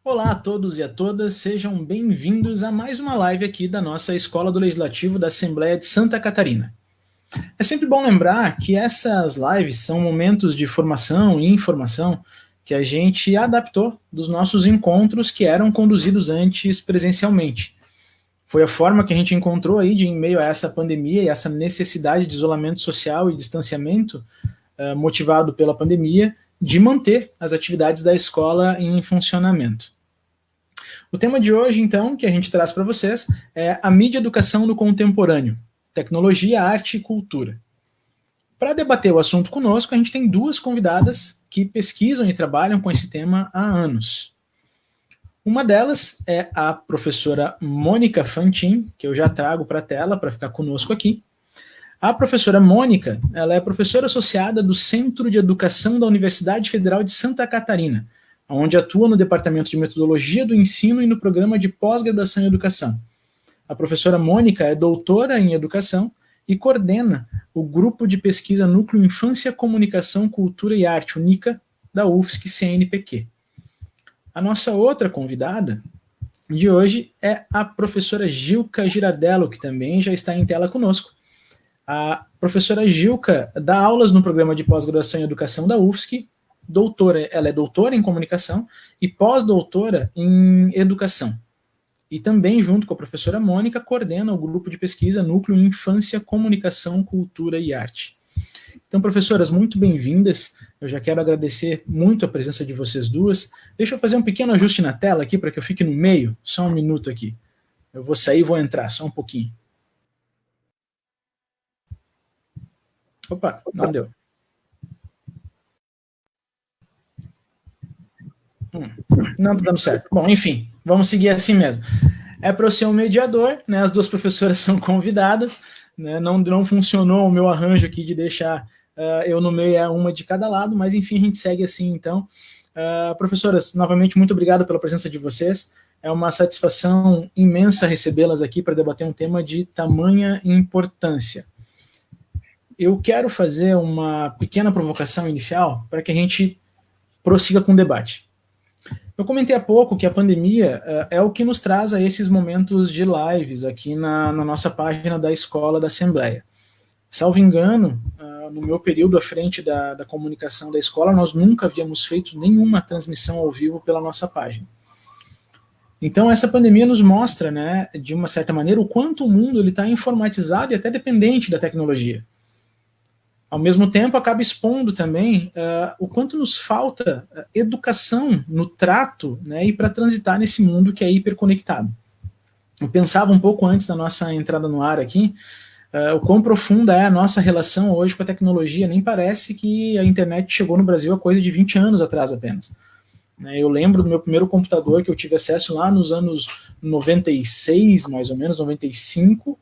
Olá a todos e a todas, sejam bem-vindos a mais uma live aqui da nossa Escola do Legislativo da Assembleia de Santa Catarina. É sempre bom lembrar que essas lives são momentos de formação e informação que a gente adaptou dos nossos encontros que eram conduzidos antes presencialmente. Foi a forma que a gente encontrou aí de, em meio a essa pandemia e essa necessidade de isolamento social e distanciamento motivado pela pandemia, de manter as atividades da escola em funcionamento. O tema de hoje, então, que a gente traz para vocês é a mídia e educação no contemporâneo, tecnologia, arte e cultura. Para debater o assunto conosco, a gente tem duas convidadas que pesquisam e trabalham com esse tema há anos. Uma delas é a professora Mônica Fantin, que eu já trago para a tela para ficar conosco aqui. A professora Mônica, ela é professora associada do Centro de Educação da Universidade Federal de Santa Catarina, onde atua no Departamento de Metodologia do Ensino e no Programa de Pós-Graduação em Educação. A professora Mônica é doutora em Educação e coordena o Grupo de Pesquisa Núcleo Infância, Comunicação, Cultura e Arte, o NICA, da UFSC-CNPq. A nossa outra convidada de hoje é a professora Gilka Girardello, que também já está em tela conosco. A professora Gilka dá aulas no Programa de Pós-Graduação em Educação da UFSC, ela é doutora em comunicação e pós-doutora em educação. E também, junto com a professora Mônica, coordena o grupo de pesquisa Núcleo Infância, Comunicação, Cultura e Arte. Então, professoras, muito bem-vindas. Eu já quero agradecer muito a presença de vocês duas. Deixa eu fazer um pequeno ajuste na tela aqui para que eu fique no meio. Só um minuto aqui. Eu vou sair e vou entrar, só um pouquinho. Opa, não deu. Não tá dando certo. Bom, enfim, vamos seguir assim mesmo. É para eu ser um mediador, né? As duas professoras são convidadas, né? Não funcionou o meu arranjo aqui de deixar eu no meio, uma de cada lado, mas enfim, a gente segue assim então. Professoras, novamente, muito obrigado pela presença de vocês. É uma satisfação imensa recebê-las aqui para debater um tema de tamanha importância. Eu quero fazer uma pequena provocação inicial para que a gente prossiga com o debate. Eu comentei há pouco que a pandemia é o que nos traz a esses momentos de lives aqui na nossa página da Escola da Assembleia. Salvo engano, no meu período à frente da comunicação da escola, nós nunca havíamos feito nenhuma transmissão ao vivo pela nossa página. Então, essa pandemia nos mostra, né, de uma certa maneira, o quanto o mundo está informatizado e até dependente da tecnologia. Ao mesmo tempo, acaba expondo também o quanto nos falta educação no trato, né, e para transitar nesse mundo que é hiperconectado. Eu pensava um pouco antes da nossa entrada no ar aqui, o quão profunda é a nossa relação hoje com a tecnologia. Nem parece que a internet chegou no Brasil há coisa de 20 anos atrás apenas. Eu lembro do meu primeiro computador que eu tive acesso lá nos anos 96, mais ou menos, 95,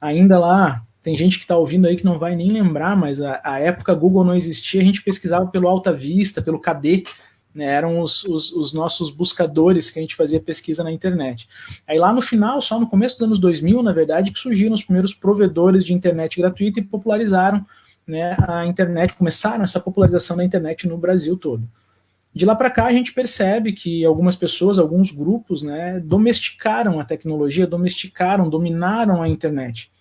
ainda lá. Tem gente que está ouvindo aí que não vai nem lembrar, mas a época Google não existia, a gente pesquisava pelo Alta Vista, pelo KD, né, eram os nossos buscadores que a gente fazia pesquisa na internet. Aí lá no final, só no começo dos anos 2000, na verdade, que surgiram os primeiros provedores de internet gratuita e popularizaram, né, a internet, começaram essa popularização da internet no Brasil todo. De lá para cá a gente percebe que algumas pessoas, alguns grupos, né, domesticaram a tecnologia, dominaram a internet.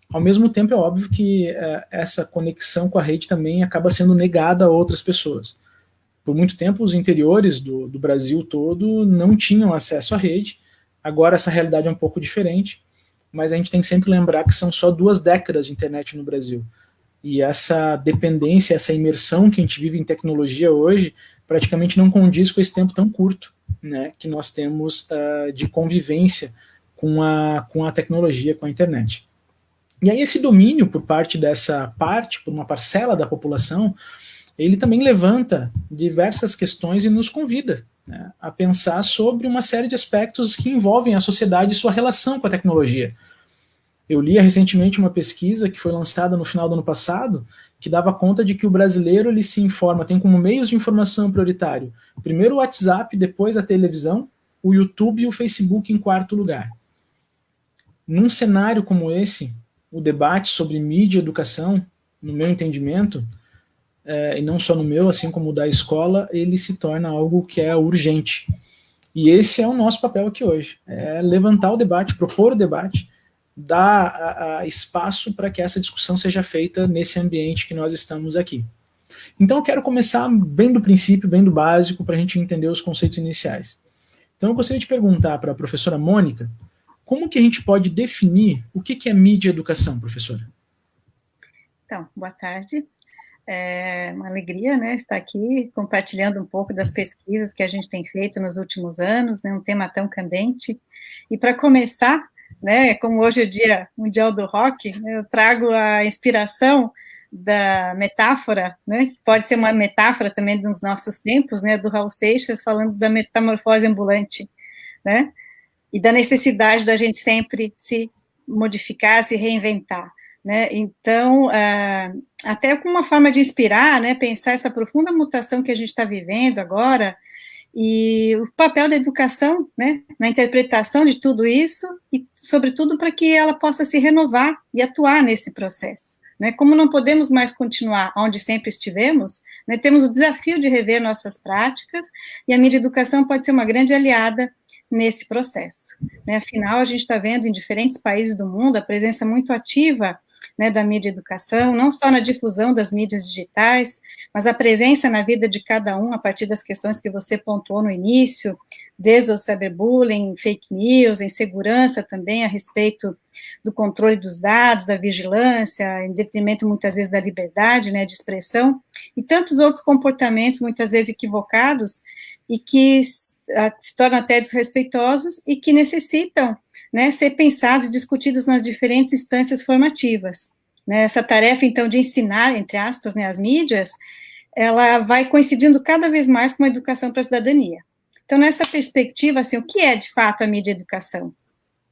Ao mesmo tempo, é óbvio que essa conexão com a rede também acaba sendo negada a outras pessoas. Por muito tempo, os interiores do Brasil todo não tinham acesso à rede. Agora, essa realidade é um pouco diferente, mas a gente tem que sempre lembrar que são só 2 décadas de internet no Brasil. E essa dependência, essa imersão que a gente vive em tecnologia hoje, praticamente não condiz com esse tempo tão curto, né, que nós temos de convivência com a tecnologia, com a internet. E aí esse domínio por parte dessa parte, por uma parcela da população, ele também levanta diversas questões e nos convida, né, a pensar sobre uma série de aspectos que envolvem a sociedade e sua relação com a tecnologia. Eu li recentemente uma pesquisa que foi lançada no final do ano passado, que dava conta de que o brasileiro ele se informa, tem como meios de informação prioritário, primeiro o WhatsApp, depois a televisão, o YouTube e o Facebook em 4º lugar. Num cenário como esse, o debate sobre mídia e educação, no meu entendimento, e não só no meu, assim como o da escola, ele se torna algo que é urgente. E esse é o nosso papel aqui hoje, é levantar o debate, propor o debate, dar espaço para que essa discussão seja feita nesse ambiente que nós estamos aqui. Então eu quero começar bem do princípio, bem do básico, para a gente entender os conceitos iniciais. Então eu gostaria de perguntar para a professora Mônica, como que a gente pode definir o que é mídia educação, professora? Então, boa tarde. É uma alegria, né, estar aqui compartilhando um pouco das pesquisas que a gente tem feito nos últimos anos, né, um tema tão candente. E para começar, né, como hoje é o Dia Mundial do Rock, né, eu trago a inspiração da metáfora, né, que pode ser uma metáfora também dos nossos tempos, né, do Raul Seixas, falando da metamorfose ambulante, né, e da necessidade da gente sempre se modificar, se reinventar. Né? Então, até como uma forma de inspirar, né, pensar essa profunda mutação que a gente está vivendo agora, e o papel da educação, né, na interpretação de tudo isso, e, sobretudo, para que ela possa se renovar e atuar nesse processo. Né? Como não podemos mais continuar onde sempre estivemos, né, temos o desafio de rever nossas práticas, e a mídia educação pode ser uma grande aliada nesse processo. Né? Afinal, a gente está vendo em diferentes países do mundo a presença muito ativa, né, da mídia educação, não só na difusão das mídias digitais, mas a presença na vida de cada um, a partir das questões que você pontuou no início, desde o cyberbullying, fake news, insegurança também a respeito do controle dos dados, da vigilância, em detrimento muitas vezes da liberdade, né, de expressão, e tantos outros comportamentos muitas vezes equivocados e que se tornam até desrespeitosos e que necessitam, né, ser pensados e discutidos nas diferentes instâncias formativas. Né, essa tarefa, então, de ensinar, entre aspas, né, as mídias, ela vai coincidindo cada vez mais com a educação para a cidadania. Então, nessa perspectiva, assim, o que é, de fato, a mídia educação?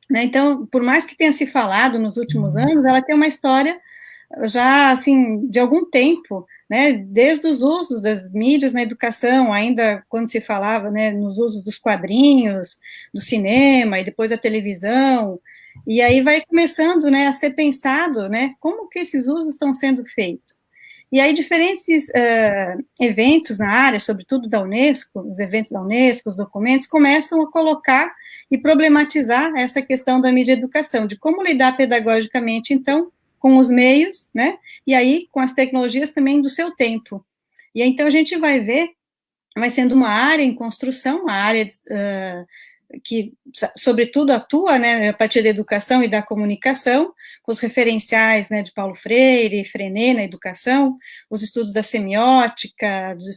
Né, então, por mais que tenha se falado nos últimos anos, ela tem uma história já, assim, de algum tempo, né, desde os usos das mídias na educação, ainda quando se falava, né, nos usos dos quadrinhos, do cinema, e depois da televisão, e aí vai começando, né, a ser pensado, né, como que esses usos estão sendo feitos. E aí diferentes eventos na área, sobretudo da Unesco, os eventos da Unesco, os documentos, começam a colocar e problematizar essa questão da mídia educação, de como lidar pedagogicamente, então, com os meios, né, e aí com as tecnologias também do seu tempo. E aí, então, a gente vai ver, vai sendo uma área em construção, uma área que, sobretudo, atua, né, a partir da educação e da comunicação, com os referenciais, né, de Paulo Freire, Freinet na educação, os estudos da semiótica, dos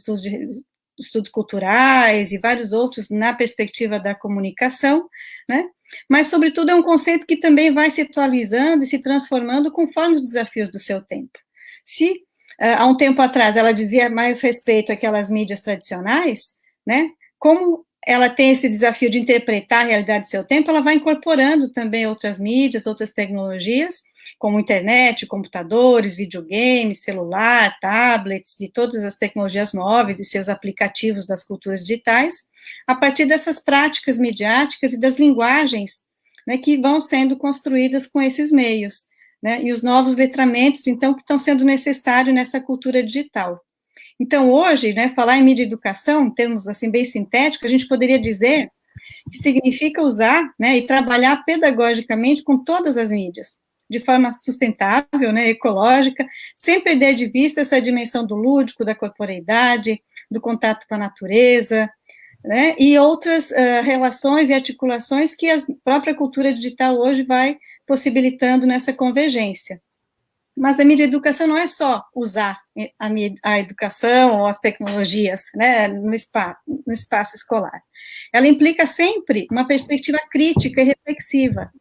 estudos culturais e vários outros na perspectiva da comunicação, né, mas, sobretudo, é um conceito que também vai se atualizando e se transformando conforme os desafios do seu tempo. Se, há um tempo atrás, ela dizia mais respeito àquelas mídias tradicionais, né, como ela tem esse desafio de interpretar a realidade do seu tempo, ela vai incorporando também outras mídias, outras tecnologias, como internet, computadores, videogames, celular, tablets e todas as tecnologias móveis e seus aplicativos das culturas digitais, a partir dessas práticas midiáticas e das linguagens, né, que vão sendo construídas com esses meios, né, e os novos letramentos, então, que estão sendo necessários nessa cultura digital. Então, hoje, né, falar em mídia e educação, em termos, assim, bem sintéticos, a gente poderia dizer que significa usar, né, e trabalhar pedagogicamente com todas as mídias, de forma sustentável, né, ecológica, sem perder de vista essa dimensão do lúdico, da corporeidade, do contato com a natureza, né, e outras relações e articulações que a própria cultura digital hoje vai possibilitando nessa convergência. Mas a mídia educação não é só usar a educação ou as tecnologias, né, no espaço escolar. Ela implica sempre uma perspectiva crítica e reflexiva,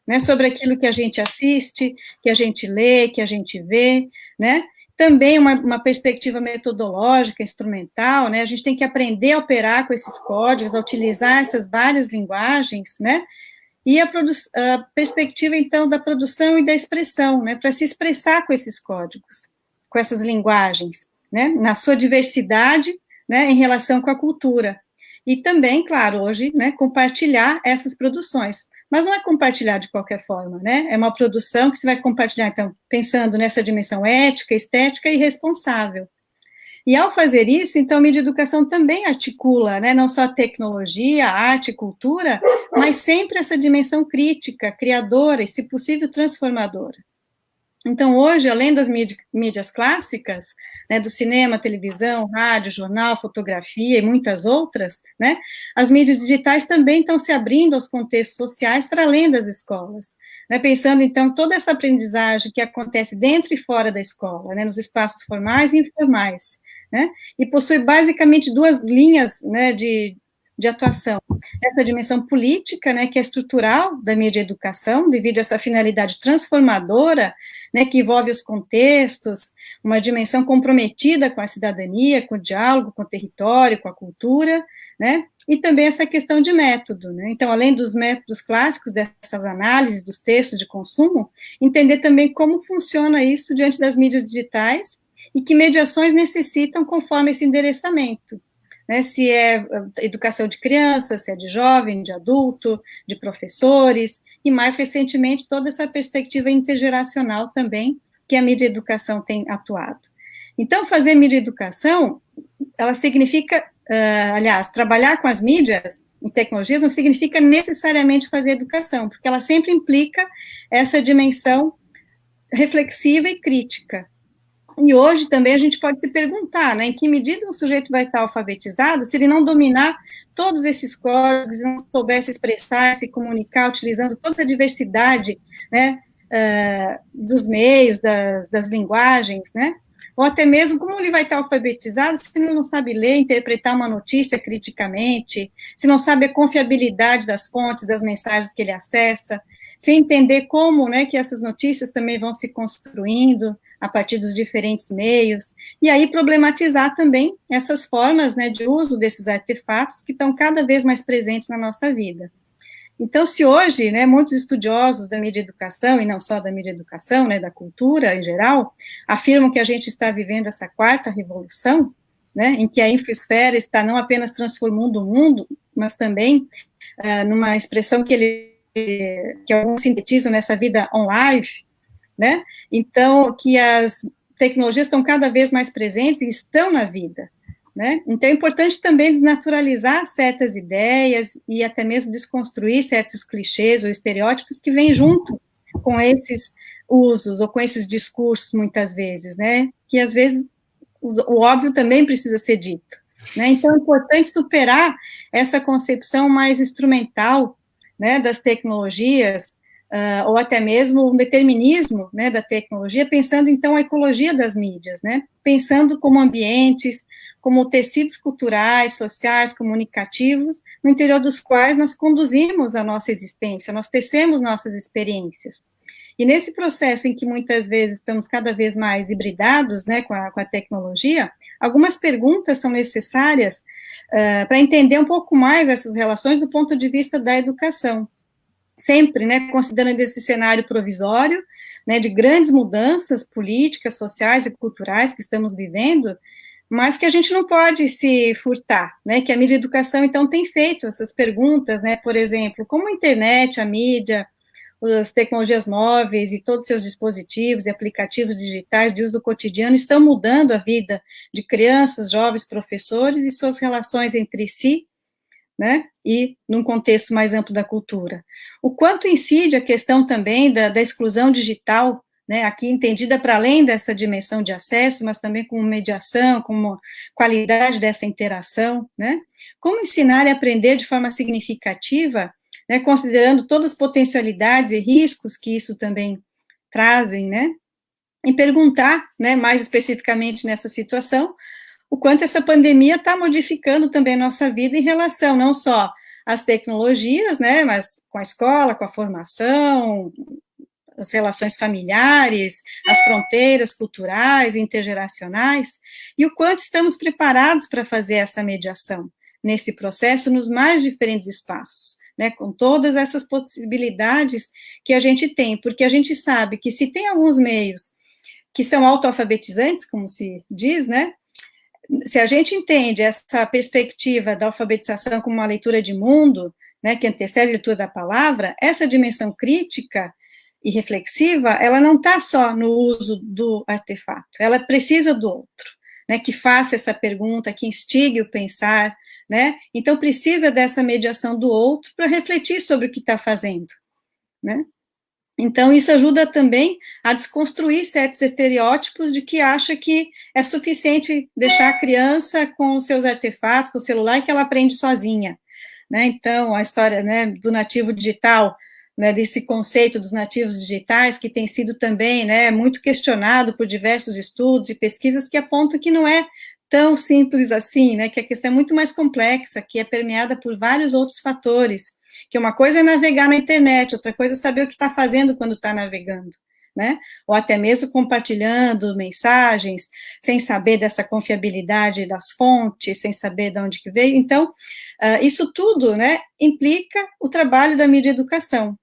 né, sobre aquilo que a gente assiste, que a gente lê, que a gente vê, né, também uma perspectiva metodológica, instrumental, né, a gente tem que aprender a operar com esses códigos, a utilizar essas várias linguagens, né, e a perspectiva, então, da produção e da expressão, né, para se expressar com esses códigos, com essas linguagens, né, na sua diversidade, né, em relação com a cultura. E também, claro, hoje, né, compartilhar essas produções. Mas não é compartilhar de qualquer forma, né? É uma produção que você vai compartilhar, então, pensando nessa dimensão ética, estética e responsável. E ao fazer isso, então, a mídia educação também articula, né, não só a tecnologia, a arte, cultura, mas sempre essa dimensão crítica, criadora e, se possível, transformadora. Então, hoje, além das mídias clássicas, né, do cinema, televisão, rádio, jornal, fotografia e muitas outras, né, as mídias digitais também estão se abrindo aos contextos sociais para além das escolas, né, pensando, então, toda essa aprendizagem que acontece dentro e fora da escola, né, nos espaços formais e informais, né, e possui basicamente duas linhas, né, de atuação. Essa dimensão política, né, que é estrutural da mídia educação, devido a essa finalidade transformadora, né, que envolve os contextos, uma dimensão comprometida com a cidadania, com o diálogo, com o território, com a cultura, né, e também essa questão de método, né, então, além dos métodos clássicos dessas análises dos textos de consumo, entender também como funciona isso diante das mídias digitais e que mediações necessitam conforme esse endereçamento, né, se é educação de crianças, se é de jovem, de adulto, de professores, e mais recentemente toda essa perspectiva intergeracional também, que a mídia educação tem atuado. Então, fazer mídia educação, ela significa, aliás, trabalhar com as mídias e tecnologias não significa necessariamente fazer educação, porque ela sempre implica essa dimensão reflexiva e crítica. E hoje também a gente pode se perguntar, né, em que medida um sujeito vai estar alfabetizado se ele não dominar todos esses códigos, não souber se expressar, se comunicar, utilizando toda essa diversidade, né, dos meios, das linguagens, né, ou até mesmo como ele vai estar alfabetizado se ele não sabe ler, interpretar uma notícia criticamente, se não sabe a confiabilidade das fontes, das mensagens que ele acessa, sem entender como, né, que essas notícias também vão se construindo a partir dos diferentes meios, e aí problematizar também essas formas, né, de uso desses artefatos que estão cada vez mais presentes na nossa vida. Então, se hoje, né, muitos estudiosos da mídia educação, e não só da mídia educação, né, da cultura em geral, afirmam que a gente está vivendo essa quarta revolução, né, em que a infosfera está não apenas transformando o mundo, mas também numa expressão que alguns sintetizam nessa vida on-live, né? Então, que as tecnologias estão cada vez mais presentes e estão na vida, né? Então, é importante também desnaturalizar certas ideias e até mesmo desconstruir certos clichês ou estereótipos que vêm junto com esses usos ou com esses discursos, muitas vezes, né? Que, às vezes, o óbvio também precisa ser dito, né? Então, é importante superar essa concepção mais instrumental, né, das tecnologias, ou até mesmo um determinismo, né, da tecnologia, pensando, então, a ecologia das mídias, né, pensando como ambientes, como tecidos culturais, sociais, comunicativos, no interior dos quais nós conduzimos a nossa existência, nós tecemos nossas experiências. E nesse processo em que muitas vezes estamos cada vez mais hibridados, né, com a tecnologia, algumas perguntas são necessárias para entender um pouco mais essas relações do ponto de vista da educação. Sempre, né, considerando esse cenário provisório, né, de grandes mudanças políticas, sociais e culturais que estamos vivendo, mas que a gente não pode se furtar, né, que a mídia educação, então, tem feito essas perguntas, né, por exemplo, como a internet, a mídia, as tecnologias móveis e todos os seus dispositivos e aplicativos digitais de uso do cotidiano estão mudando a vida de crianças, jovens, professores e suas relações entre si, né, e num contexto mais amplo da cultura. O quanto incide a questão também da exclusão digital, né, aqui entendida para além dessa dimensão de acesso, mas também como mediação, como qualidade dessa interação, né, como ensinar e aprender de forma significativa, né, considerando todas as potencialidades e riscos que isso também trazem, né, e perguntar, né, mais especificamente nessa situação, o quanto essa pandemia está modificando também a nossa vida em relação não só às tecnologias, né, mas com a escola, com a formação, as relações familiares, as fronteiras culturais, intergeracionais, e o quanto estamos preparados para fazer essa mediação nesse processo nos mais diferentes espaços, né, com todas essas possibilidades que a gente tem, porque a gente sabe que se tem alguns meios que são autoalfabetizantes, como se diz, né, se a gente entende essa perspectiva da alfabetização como uma leitura de mundo, né, que antecede a leitura da palavra, essa dimensão crítica e reflexiva, ela não está só no uso do artefato, ela precisa do outro, né, que faça essa pergunta, que instigue o pensar, né? Então precisa dessa mediação do outro para refletir sobre o que está fazendo, né? Então, isso ajuda também a desconstruir certos estereótipos de que acha que é suficiente deixar a criança com os seus artefatos, com o celular, que ela aprende sozinha, né? Então, a história, né, do nativo digital, né, desse conceito dos nativos digitais, que tem sido também, né, muito questionado por diversos estudos e pesquisas que apontam que não é tão simples assim, né, que a questão é muito mais complexa, que é permeada por vários outros fatores, que uma coisa é navegar na internet, outra coisa é saber o que está fazendo quando está navegando, né, ou até mesmo compartilhando mensagens, sem saber dessa confiabilidade das fontes, sem saber de onde que veio. Então, isso tudo, né, implica o trabalho da mídia educação,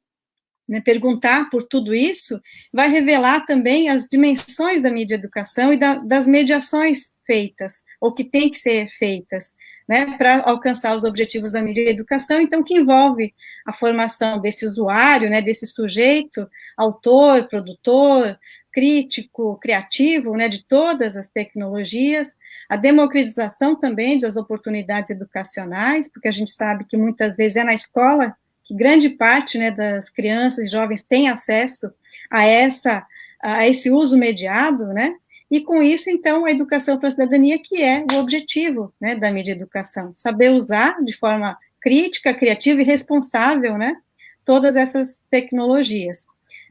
né, perguntar por tudo isso vai revelar também as dimensões da mídia educação e das mediações feitas, ou que tem que ser feitas, né, para alcançar os objetivos da mídia educação, então, que envolve a formação desse usuário, né, desse sujeito, autor, produtor, crítico, criativo, né, de todas as tecnologias, a democratização também das oportunidades educacionais, porque a gente sabe que muitas vezes é na escola que grande parte, né, das crianças e jovens tem acesso a esse uso mediado, né, e com isso, então, a educação para a cidadania, que é o objetivo, né, da mídia educação, saber usar de forma crítica, criativa e responsável, né, todas essas tecnologias.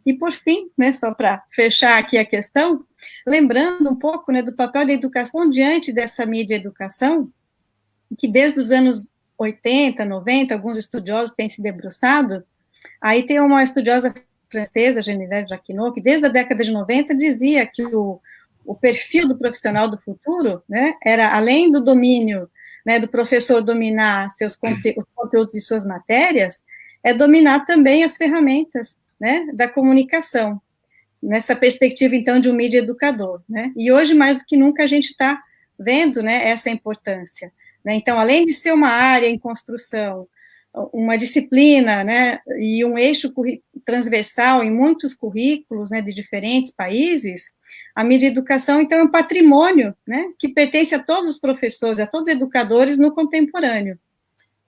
E, por fim, né, só para fechar aqui a questão, lembrando um pouco, né, do papel da educação diante dessa mídia educação, que desde os anos 80, 90, alguns estudiosos têm se debruçado. Aí tem uma estudiosa francesa, Geneviève Jacquinot, que desde a década de 90 dizia que o perfil do profissional do futuro, né, era, além do domínio, né, do professor dominar os conteúdos de suas matérias, é dominar também as ferramentas, né, da comunicação, nessa perspectiva, então, de um mídia educador, né, e hoje, mais do que nunca, a gente está vendo, né, essa importância, né, então, além de ser uma área em construção, uma disciplina, né, e um eixo transversal em muitos currículos, né, de diferentes países, a mídia educação, então, é um patrimônio, né, que pertence a todos os professores, a todos os educadores no contemporâneo,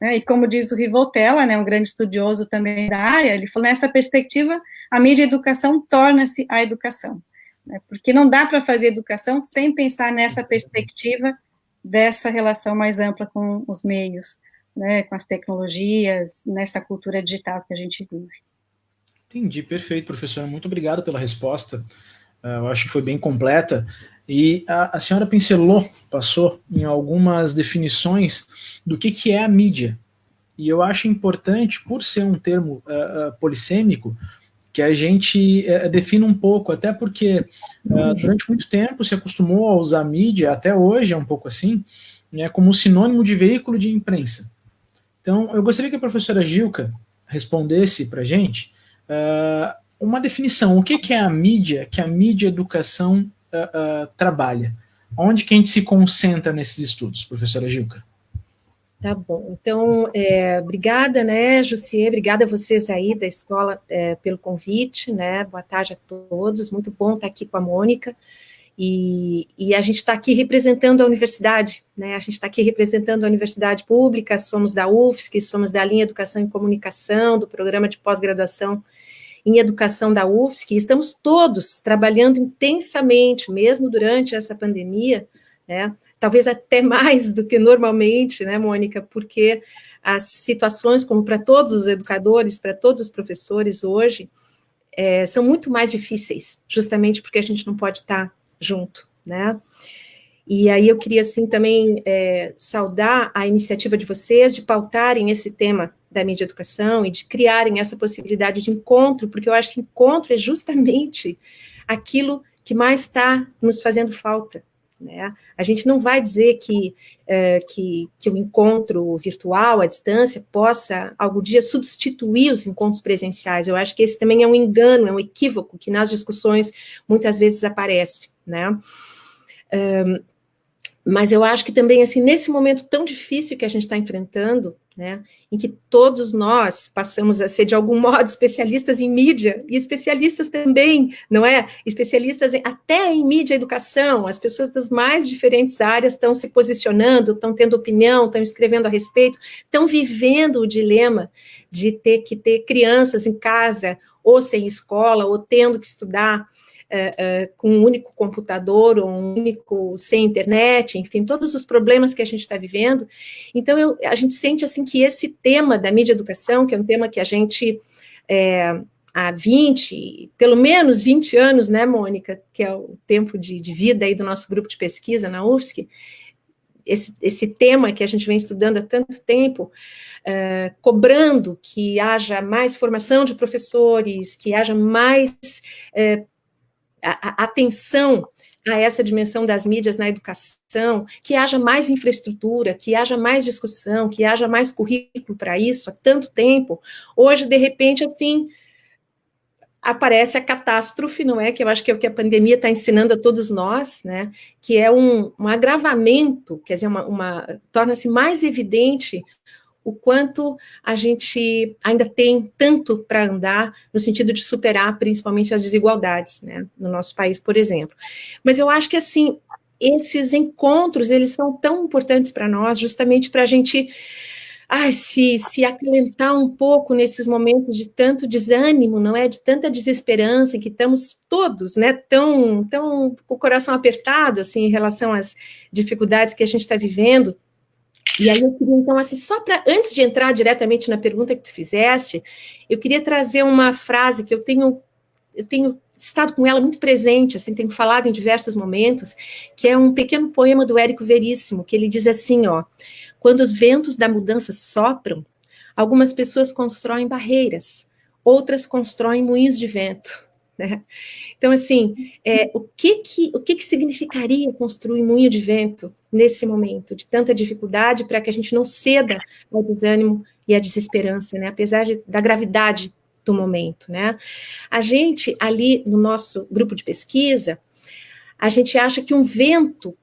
né, e como diz o Rivoltella, né, um grande estudioso também da área, ele falou, nessa perspectiva, a mídia educação torna-se a educação, né, porque não dá para fazer educação sem pensar nessa perspectiva dessa relação mais ampla com os meios, né, com as tecnologias, nessa cultura digital que a gente vive. Entendi, perfeito, professora. Muito obrigado pela resposta. Eu acho que foi bem completa. E a senhora passou em algumas definições do que é a mídia. E eu acho importante, por ser um termo polissêmico, que a gente defina um pouco, até porque durante muito tempo se acostumou a usar mídia, até hoje é um pouco assim, né, como sinônimo de veículo de imprensa. Então, eu gostaria que a professora Gilka respondesse para a gente uma definição. O que é a mídia que a mídia educação trabalha? Onde que a gente se concentra nesses estudos, professora Gilka? Tá bom. Então, obrigada, né, Jussier, obrigada a vocês aí da escola pelo convite, né, boa tarde a todos, muito bom estar aqui com a Mônica, e a gente está aqui representando a universidade, né, a gente está aqui representando a universidade pública, somos da UFSC, somos da linha Educação e Comunicação, do programa de pós-graduação em Educação da UFSC, e estamos todos trabalhando intensamente, mesmo durante essa pandemia, né, talvez até mais do que normalmente, né, Mônica, porque as situações, como para todos os educadores, para todos os professores hoje, são muito mais difíceis, justamente porque a gente não pode estar junto, né, e aí eu queria, assim, também saudar a iniciativa de vocês de pautarem esse tema da mídia educação e de criarem essa possibilidade de encontro, porque eu acho que encontro é justamente aquilo que mais está nos fazendo falta, né? A gente não vai dizer que o encontro virtual, à distância, possa, algum dia, substituir os encontros presenciais. Eu acho que esse também é um engano, é um equívoco que nas discussões muitas vezes aparece, né? Mas eu acho que também, assim, nesse momento tão difícil que a gente está enfrentando, né, em que todos nós passamos a ser, de algum modo, especialistas em mídia, e especialistas também, não é? Especialistas até em mídia e educação, as pessoas das mais diferentes áreas estão se posicionando, estão tendo opinião, estão escrevendo a respeito, estão vivendo o dilema de ter que ter crianças em casa, ou sem escola, ou tendo que estudar com um único computador, ou um único sem internet, enfim, todos os problemas que a gente está vivendo. Então, a gente sente, assim, que esse tema da mídia educação, que é um tema que a gente, há pelo menos 20 anos, né, Mônica, que é o tempo de vida aí do nosso grupo de pesquisa na UFSC, esse tema que a gente vem estudando há tanto tempo, cobrando que haja mais formação de professores, que haja mais atenção a essa dimensão das mídias na educação, que haja mais infraestrutura, que haja mais discussão, que haja mais currículo para isso há tanto tempo. Hoje, de repente, assim, aparece a catástrofe, não é? Que eu acho que é o que a pandemia está ensinando a todos nós, né? Que é um agravamento, quer dizer, torna-se mais evidente o quanto a gente ainda tem tanto para andar no sentido de superar, principalmente, as desigualdades, né, no nosso país, por exemplo. Mas eu acho que, assim, esses encontros, eles são tão importantes para nós, justamente para a gente se acalentar um pouco nesses momentos de tanto desânimo, não é? De tanta desesperança, em que estamos todos, né, tão com o coração apertado, assim, em relação às dificuldades que a gente está vivendo. E aí eu queria, então, assim, antes de entrar diretamente na pergunta que tu fizeste, eu queria trazer uma frase que eu tenho estado com ela muito presente, assim, tenho falado em diversos momentos, que é um pequeno poema do Érico Veríssimo, que ele diz assim, ó: quando os ventos da mudança sopram, algumas pessoas constroem barreiras, outras constroem moinhos de vento, né? Então, assim, o que significaria construir moinho de vento nesse momento de tanta dificuldade, para que a gente não ceda ao desânimo e à desesperança, né? Apesar da gravidade do momento, né? A gente, ali no nosso grupo de pesquisa, a gente acha que um vento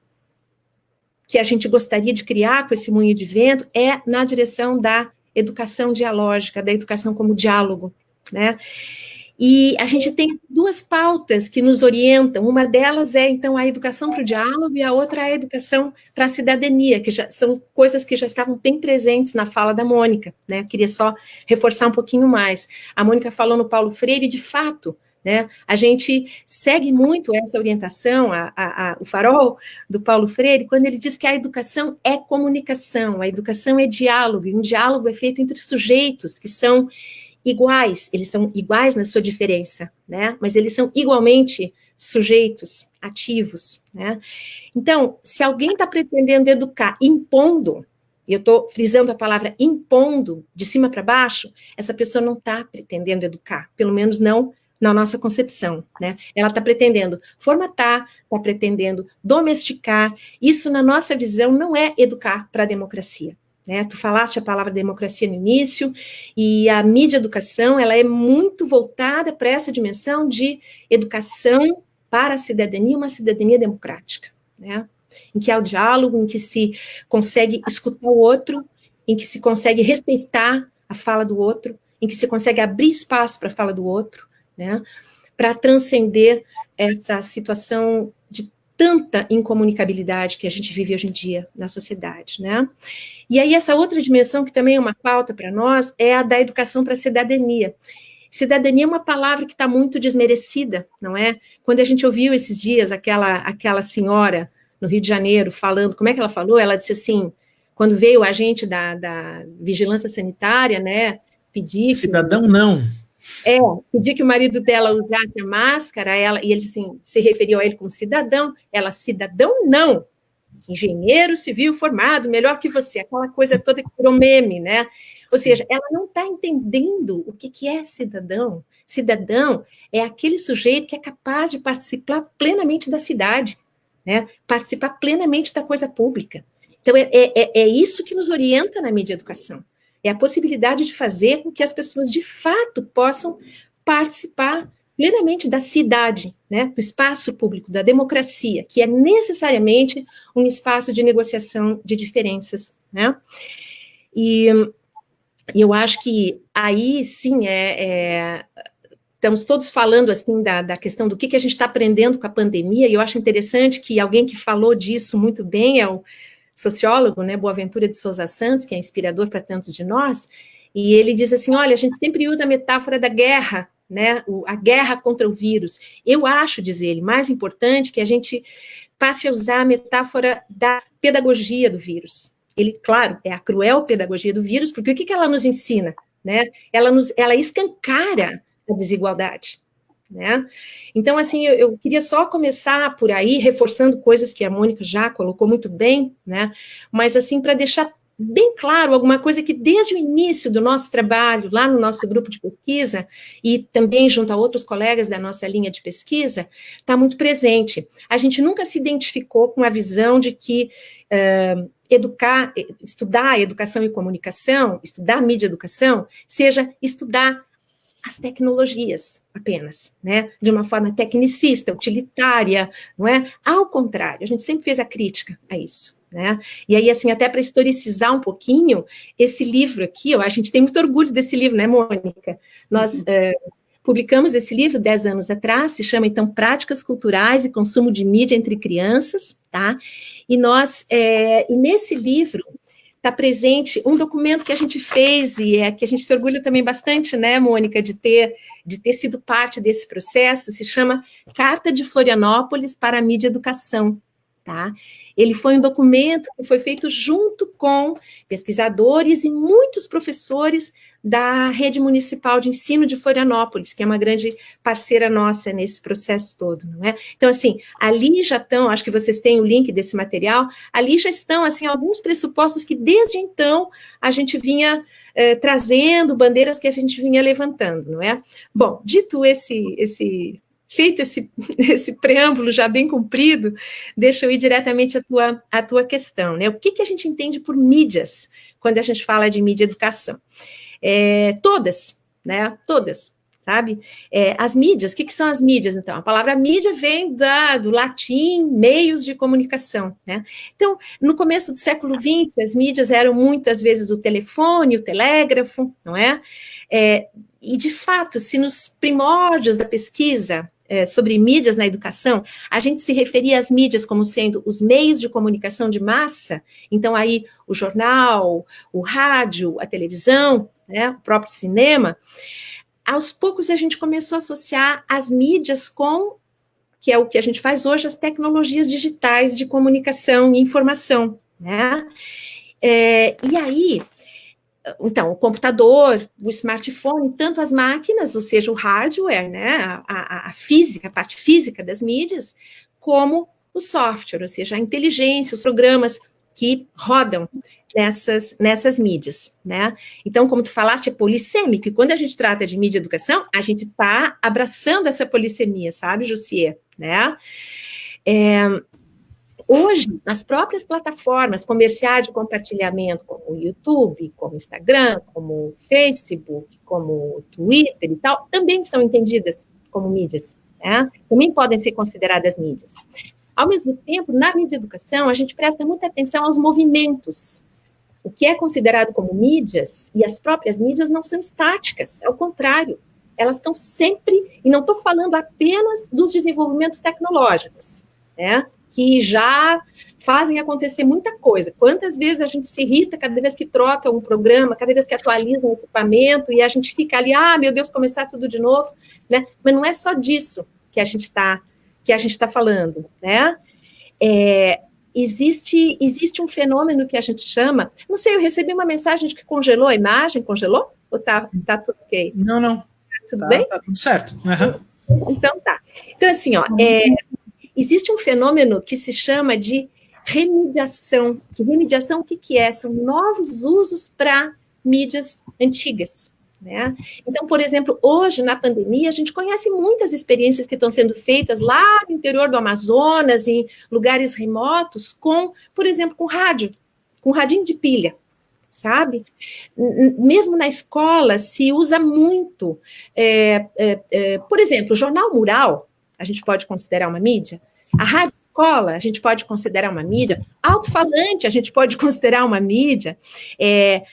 que a gente gostaria de criar com esse moinho de vento é na direção da educação dialógica, da educação como diálogo, né? E a gente tem duas pautas que nos orientam, uma delas é, então, a educação para o diálogo, e a outra é a educação para a cidadania, que já são coisas que já estavam bem presentes na fala da Mônica, né? Eu queria só reforçar um pouquinho mais. A Mônica falou no Paulo Freire, de fato, né? A gente segue muito essa orientação, o farol do Paulo Freire, quando ele diz que a educação é comunicação, a educação é diálogo, e um diálogo é feito entre sujeitos que são iguais, eles são iguais na sua diferença, né? Mas eles são igualmente sujeitos ativos, né? Então, se alguém está pretendendo educar impondo, e eu estou frisando a palavra impondo, de cima para baixo, essa pessoa não está pretendendo educar, pelo menos não na nossa concepção, né? Ela está pretendendo formatar, está pretendendo domesticar. Isso, na nossa visão, não é educar para a democracia. Né, tu falaste a palavra democracia no início, e a mídia educação, ela é muito voltada para essa dimensão de educação para a cidadania, uma cidadania democrática, né, em que há o diálogo, em que se consegue escutar o outro, em que se consegue respeitar a fala do outro, em que se consegue abrir espaço para a fala do outro, né, para transcender essa situação de tanta incomunicabilidade que a gente vive hoje em dia na sociedade, né? E aí essa outra dimensão, que também é uma pauta para nós, é a da educação para a cidadania. Cidadania é uma palavra que está muito desmerecida, não é? Quando a gente ouviu esses dias aquela senhora no Rio de Janeiro falando, como é que ela falou? Ela disse assim, quando veio o agente da vigilância sanitária, né, pedir... Cidadão não. Pedir que o marido dela usasse a máscara, e ele assim, se referiu a ele como cidadão, ela, cidadão não, engenheiro civil formado, melhor que você, aquela coisa toda que virou meme, né? Ou seja, ela não está entendendo o que é cidadão. Cidadão é aquele sujeito que é capaz de participar plenamente da cidade, né? Participar plenamente da coisa pública. Então, é isso que nos orienta na mídia educação. É a possibilidade de fazer com que as pessoas, de fato, possam participar plenamente da cidade, né, do espaço público, da democracia, que é necessariamente um espaço de negociação de diferenças, né? E eu acho que aí, sim, estamos todos falando, assim, da questão do que a gente está aprendendo com a pandemia, e eu acho interessante que alguém que falou disso muito bem é o sociólogo, né, Boaventura de Souza Santos, que é inspirador para tantos de nós, e ele diz assim, olha, a gente sempre usa a metáfora da guerra, né, a guerra contra o vírus. Eu acho, diz ele, mais importante que a gente passe a usar a metáfora da pedagogia do vírus. Ele, claro, é a cruel pedagogia do vírus, porque o que ela nos ensina? Né? Ela escancara a desigualdade. Né? Então, assim, eu queria só começar por aí, reforçando coisas que a Mônica já colocou muito bem, né? Mas, assim, para deixar bem claro alguma coisa que desde o início do nosso trabalho, lá no nosso grupo de pesquisa, e também junto a outros colegas da nossa linha de pesquisa, está muito presente. A gente nunca se identificou com a visão de que estudar educação e comunicação, estudar mídia e educação, seja estudar as tecnologias apenas, né, de uma forma tecnicista, utilitária, não é? Ao contrário, a gente sempre fez a crítica a isso, né? E aí, assim, até para historicizar um pouquinho, esse livro aqui, a gente tem muito orgulho desse livro, né, Mônica? Nós publicamos esse livro 10 anos atrás, se chama, então, Práticas Culturais e Consumo de Mídia entre Crianças, tá? E e nesse livro, está presente um documento que a gente fez e que a gente se orgulha também bastante, né, Mônica, de ter sido parte desse processo, se chama Carta de Florianópolis para a Mídia e Educação, tá? Ele foi um documento que foi feito junto com pesquisadores e muitos professores da Rede Municipal de Ensino de Florianópolis, que é uma grande parceira nossa nesse processo todo, não é? Então, assim, ali já estão, acho que vocês têm o link desse material, ali já estão, assim, alguns pressupostos que desde então a gente vinha trazendo, bandeiras que a gente vinha levantando, não é? Bom, dito feito esse preâmbulo já bem comprido, deixa eu ir diretamente à tua questão, né? O que a gente entende por mídias, quando a gente fala de mídia e educação? Todas, né? Todas, sabe? As mídias, o que são as mídias, então? A palavra mídia vem do latim, meios de comunicação, né? Então, no começo do século XX, as mídias eram muitas vezes o telefone, o telégrafo, não é? E, de fato, se nos primórdios da pesquisa sobre mídias na educação, a gente se referia às mídias como sendo os meios de comunicação de massa, então aí o jornal, o rádio, a televisão, né, o próprio cinema, aos poucos a gente começou a associar as mídias que é o que a gente faz hoje, as tecnologias digitais de comunicação e informação, né? E aí, então, o computador, o smartphone, tanto as máquinas, ou seja, o hardware, né, a física, a parte física das mídias, como o software, ou seja, a inteligência, os programas que rodam nessas mídias, né? Então, como tu falaste, é polissêmico, e quando a gente trata de mídia e educação, a gente está abraçando essa polissemia, sabe, Jussier, né? Hoje, nas próprias plataformas comerciais de compartilhamento, como o YouTube, como o Instagram, como o Facebook, como o Twitter e tal, também são entendidas como mídias, né? Também podem ser consideradas mídias. Ao mesmo tempo, na mídia educação, a gente presta muita atenção aos movimentos. O que é considerado como mídias, e as próprias mídias não são estáticas, ao contrário, elas estão sempre, e não estou falando apenas dos desenvolvimentos tecnológicos, né, que já fazem acontecer muita coisa. Quantas vezes a gente se irrita cada vez que troca um programa, cada vez que atualiza um equipamento, e a gente fica ali, meu Deus, começar tudo de novo, né? Mas não é só disso que a gente está falando, né? Existe um fenômeno que a gente chama, não sei, eu recebi uma mensagem de que congelou a imagem, congelou? Ou tá tudo ok? Não. Tudo bem? Tá tudo certo. Uhum. Então tá. Então, assim, existe um fenômeno que se chama de remediação. Que remediação, o que é? São novos usos para mídias antigas, né? Então, por exemplo, hoje, na pandemia, a gente conhece muitas experiências que estão sendo feitas lá no interior do Amazonas, em lugares remotos, por exemplo, com rádio, com radinho de pilha, sabe? Mesmo na escola se usa muito, por exemplo, o jornal mural, a gente pode considerar uma mídia, a rádio escola, a gente pode considerar uma mídia, alto-falante, a gente pode considerar uma mídia,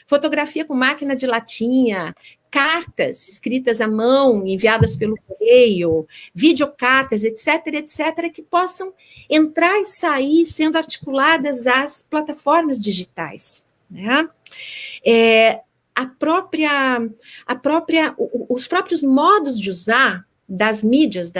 fotografia com máquina de latinha, cartas escritas à mão, enviadas pelo correio, videocartas, etc., etc., que possam entrar e sair sendo articuladas às plataformas digitais, né? Os próprios modos de usar das mídias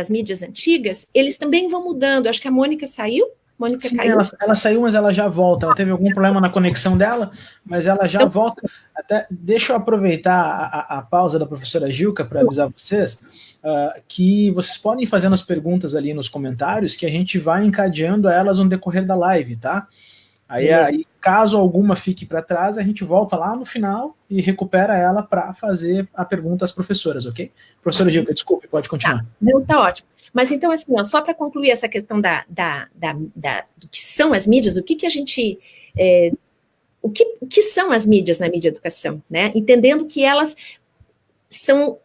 antigas, eles também vão mudando. Acho que a Mônica saiu. Mônica Sim, caiu. Ela saiu, mas ela já volta. Ela teve algum problema na conexão dela, mas ela já volta. Até, deixa eu aproveitar a pausa da professora Gilca para avisar vocês que vocês podem ir fazendo as perguntas ali nos comentários, que a gente vai encadeando elas no decorrer da live, tá? Aí, caso alguma fique para trás, a gente volta lá no final e recupera ela para fazer a pergunta às professoras, ok? Professora Gilca, desculpe, pode continuar. Tá ótimo. Mas então, assim, só para concluir essa questão do que são as mídias, o que a gente... o que são as mídias na mídia educação, né? Entendendo que elas são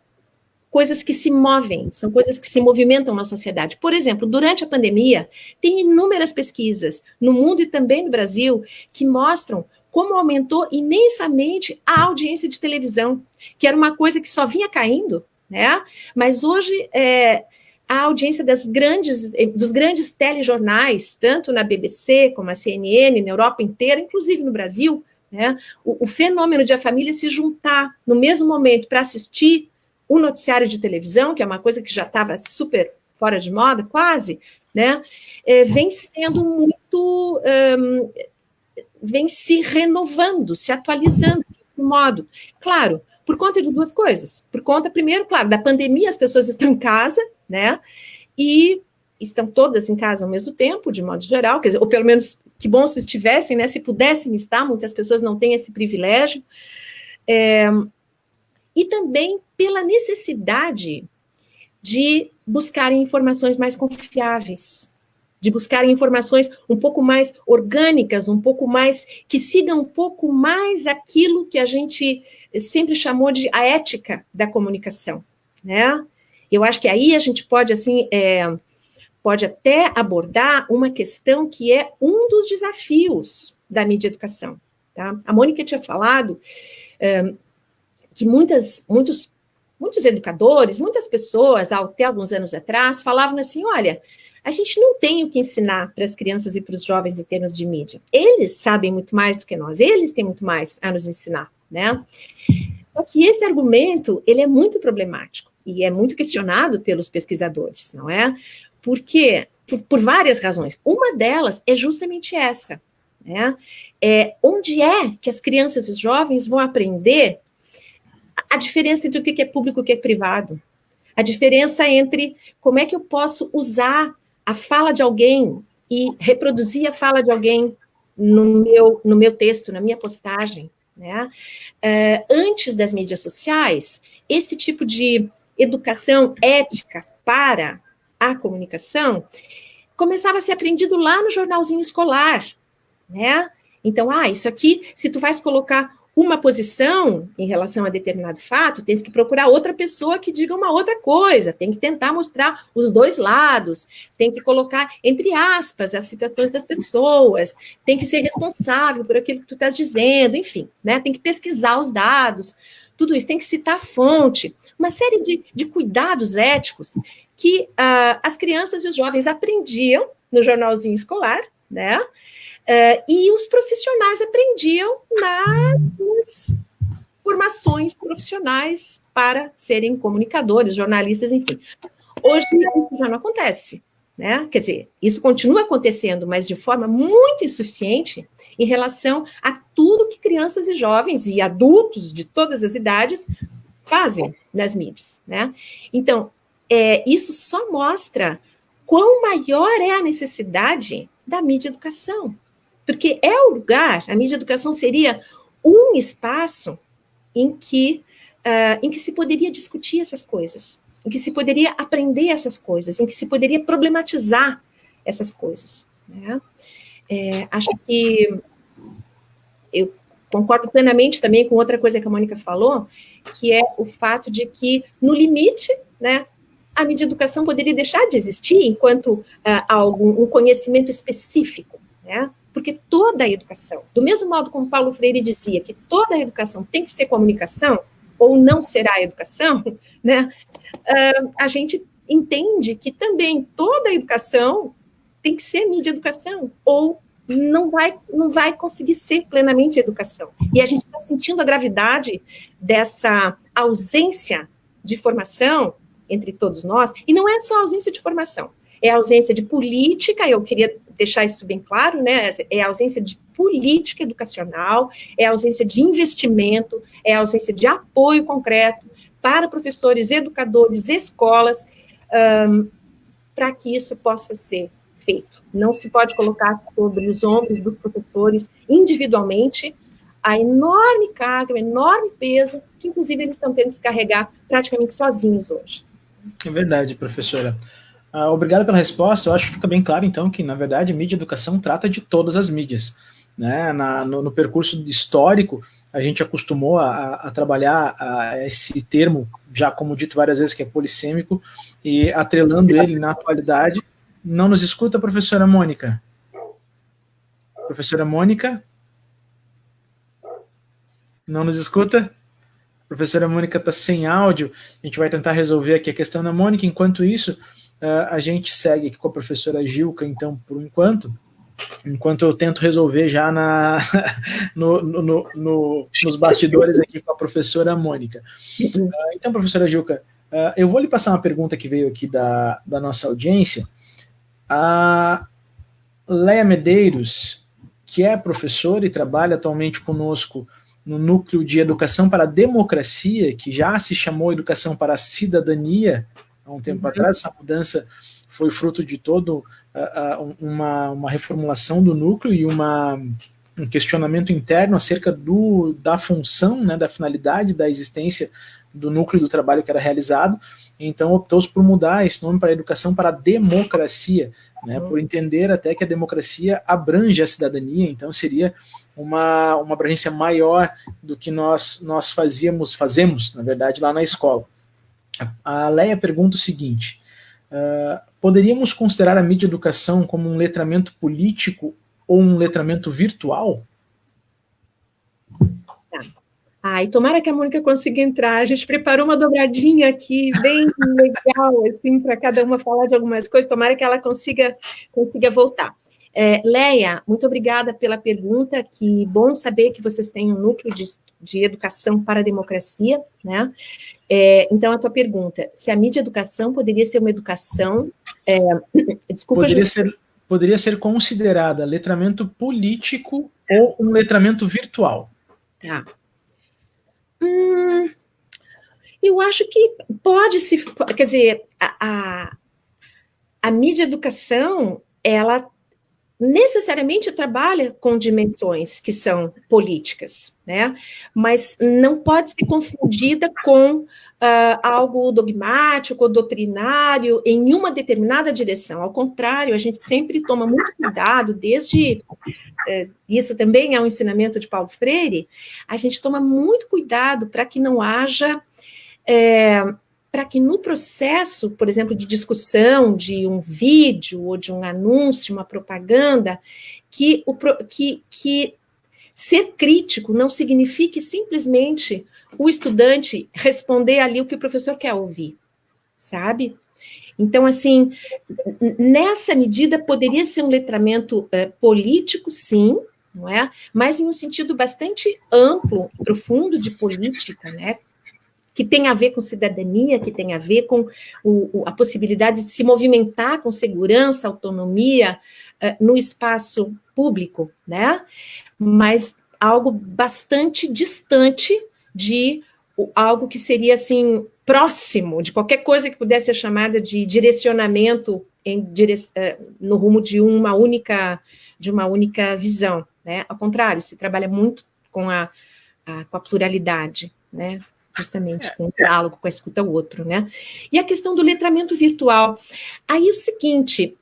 coisas que se movem, são coisas que se movimentam na sociedade. Por exemplo, durante a pandemia, tem inúmeras pesquisas no mundo e também no Brasil que mostram como aumentou imensamente a audiência de televisão, que era uma coisa que só vinha caindo, né? Mas hoje a audiência dos grandes telejornais, tanto na BBC como a CNN, na Europa inteira, inclusive no Brasil, né? O fenômeno de a família se juntar no mesmo momento para assistir o noticiário de televisão, que é uma coisa que já estava super fora de moda, quase, né? Vem sendo muito... vem se renovando, se atualizando de algum modo. Claro, por conta de duas coisas. Por conta, primeiro, claro, da pandemia, as pessoas estão em casa, né? E estão todas em casa ao mesmo tempo, de modo geral, quer dizer, ou pelo menos, que bom se estivessem, né? Se pudessem estar, muitas pessoas não têm esse privilégio. E também pela necessidade de buscarem informações mais confiáveis, de buscarem informações um pouco mais orgânicas, um pouco mais, que sigam um pouco mais aquilo que a gente sempre chamou de a ética da comunicação, né? Eu acho que aí a gente pode, assim, pode até abordar uma questão que é um dos desafios da mídia educação, tá? A Mônica tinha falado que muitos educadores, muitas pessoas, até alguns anos atrás, falavam assim, olha, a gente não tem o que ensinar para as crianças e para os jovens em termos de mídia. Eles sabem muito mais do que nós, eles têm muito mais a nos ensinar, né? Só que esse argumento, ele é muito problemático e é muito questionado pelos pesquisadores, não é? Porque, por várias razões. Uma delas é justamente essa, né? Onde é que as crianças e os jovens vão aprender a diferença entre o que é público e o que é privado, a diferença entre como é que eu posso usar a fala de alguém e reproduzir a fala de alguém no meu texto, na minha postagem, né? Antes das mídias sociais, esse tipo de educação ética para a comunicação começava a ser aprendido lá no jornalzinho escolar, né? Então, isso aqui, se tu vais colocar uma posição em relação a determinado fato, tens que procurar outra pessoa que diga uma outra coisa, tem que tentar mostrar os dois lados, tem que colocar, entre aspas, as citações das pessoas, tem que ser responsável por aquilo que tu estás dizendo, enfim, né? Tem que pesquisar os dados, tudo isso, tem que citar a fonte, uma série de cuidados éticos que as crianças e os jovens aprendiam no jornalzinho escolar, né? E os profissionais aprendiam nas suas formações profissionais para serem comunicadores, jornalistas, enfim. Hoje isso já não acontece, né? Quer dizer, isso continua acontecendo, mas de forma muito insuficiente em relação a tudo que crianças e jovens e adultos de todas as idades fazem nas mídias, né? Então, isso só mostra quão maior é a necessidade da mídia educação. Porque o lugar, a mídia educação seria um espaço em que se poderia discutir essas coisas, em que se poderia aprender essas coisas, em que se poderia problematizar essas coisas, né? Acho que eu concordo plenamente também com outra coisa que a Mônica falou, que é o fato de que, no limite, né, a mídia educação poderia deixar de existir enquanto há um conhecimento específico, né? Porque toda a educação, do mesmo modo como Paulo Freire dizia que toda a educação tem que ser comunicação, ou não será educação, né? A gente entende que também toda a educação tem que ser mídia educação, ou não vai conseguir ser plenamente educação. E a gente está sentindo a gravidade dessa ausência de formação entre todos nós, e não é só a ausência de formação, é a ausência de política, eu queria deixar isso bem claro, né, é a ausência de política educacional, é a ausência de investimento, é a ausência de apoio concreto para professores, educadores, escolas, para que isso possa ser feito. Não se pode colocar sobre os ombros dos professores individualmente a enorme carga, o enorme peso que, inclusive, eles estão tendo que carregar praticamente sozinhos hoje. É verdade, professora. Obrigado pela resposta. Eu acho que fica bem claro, então, que, na verdade, a mídia educação trata de todas as mídias, né? No percurso histórico, a gente acostumou a trabalhar esse termo, já como dito várias vezes, que é polissêmico, e atrelando ele na atualidade. Não nos escuta, professora Mônica? Professora Mônica? Não nos escuta? A professora Mônica está sem áudio, a gente vai tentar resolver aqui a questão da Mônica. Enquanto isso, a gente segue aqui com a professora Gilca, então, por enquanto eu tento resolver já nos bastidores aqui com a professora Mônica. Então, professora Gilca, eu vou lhe passar uma pergunta que veio aqui da nossa audiência. A Leia Medeiros, que é professora e trabalha atualmente conosco no Núcleo de Educação para a Democracia, que já se chamou Educação para a Cidadania há um tempo atrás. Essa mudança foi fruto de todo uma reformulação do núcleo e um questionamento interno acerca da função, né, da finalidade da existência do núcleo do trabalho que era realizado. Então optou-se por mudar esse nome para Educação para a Democracia, né, por entender até que a democracia abrange a cidadania, então seria uma abrangência maior do que nós fazemos, na verdade, lá na escola. A Leia pergunta o seguinte: poderíamos considerar a mídia educação como um letramento político ou um letramento virtual? E tomara que a Mônica consiga entrar. A gente preparou uma dobradinha aqui, bem legal, assim, para cada uma falar de algumas coisas. Tomara que ela consiga voltar. Leia, muito obrigada pela pergunta. Que bom saber que vocês têm um núcleo de educação para a democracia, né? Então, a tua pergunta, se a mídia educação poderia ser uma educação... Poderia ser considerada letramento político ou um letramento virtual? Tá. Eu acho que pode se... Quer dizer, a mídia educação, ela necessariamente trabalha com dimensões que são políticas, né? Mas não pode ser confundida com algo dogmático ou doutrinário em uma determinada direção. Ao contrário, a gente sempre toma muito cuidado, desde... isso também é um ensinamento de Paulo Freire, a gente toma muito cuidado para que não haja... para que no processo, por exemplo, de discussão de um vídeo ou de um anúncio, uma propaganda, que ser crítico não signifique simplesmente o estudante responder ali o que o professor quer ouvir, sabe? Então, assim, nessa medida poderia ser um letramento político, sim, não é? Mas em um sentido bastante amplo, profundo de política, né? Que tem a ver com cidadania, que tem a ver com a possibilidade de se movimentar com segurança, autonomia no espaço público, né? Mas algo bastante distante de algo que seria, assim, próximo de qualquer coisa que pudesse ser chamada de direcionamento no rumo de uma única visão, né? Ao contrário, se trabalha muito com a pluralidade, né? Justamente com o diálogo, com a escuta ao outro, né? E a questão do letramento virtual. Aí o seguinte,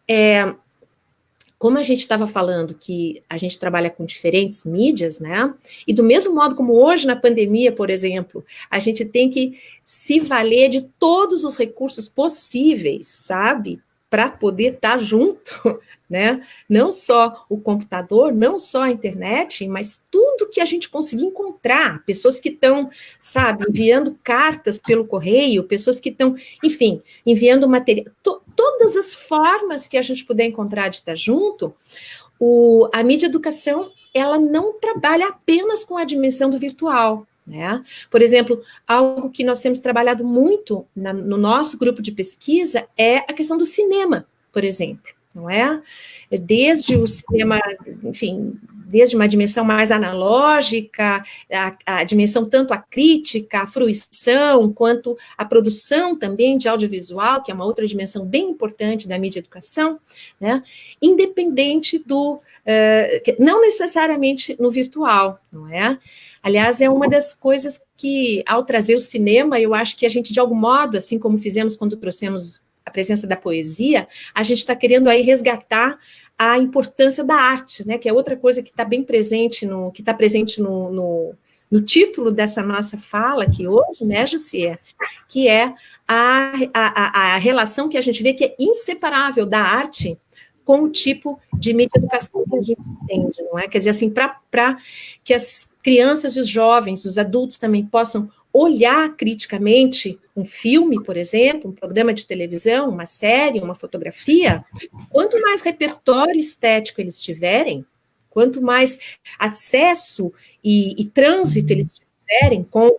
como a gente estava falando que a gente trabalha com diferentes mídias, né? E do mesmo modo como hoje na pandemia, por exemplo, a gente tem que se valer de todos os recursos possíveis, sabe? Para poder estar junto, né? Não só o computador, não só a internet, mas tudo que a gente conseguir encontrar, pessoas que estão, sabe, enviando cartas pelo correio, pessoas que estão, enfim, enviando material, todas as formas que a gente puder encontrar de estar junto. A mídia educação, ela não trabalha apenas com a dimensão do virtual, né? Por exemplo, algo que nós temos trabalhado muito no nosso grupo de pesquisa é a questão do cinema, por exemplo, não é? Desde o cinema, enfim, desde uma dimensão mais analógica, a dimensão tanto a crítica, a fruição, quanto a produção também de audiovisual, que é uma outra dimensão bem importante da mídia educação, né? Independente não necessariamente no virtual, não é? Aliás, é uma das coisas que, ao trazer o cinema, eu acho que a gente, de algum modo, assim como fizemos quando trouxemos a presença da poesia, a gente está querendo aí resgatar a importância da arte, né, que é outra coisa que está bem presente, que está presente no título dessa nossa fala aqui hoje, né, Jussier, que é a relação que a gente vê que é inseparável da arte com o tipo de mídia educação que a gente entende, não é? Quer dizer, assim, para que as crianças e os jovens, os adultos também possam olhar criticamente um filme, por exemplo, um programa de televisão, uma série, uma fotografia, quanto mais repertório estético eles tiverem, quanto mais acesso e trânsito eles tiverem com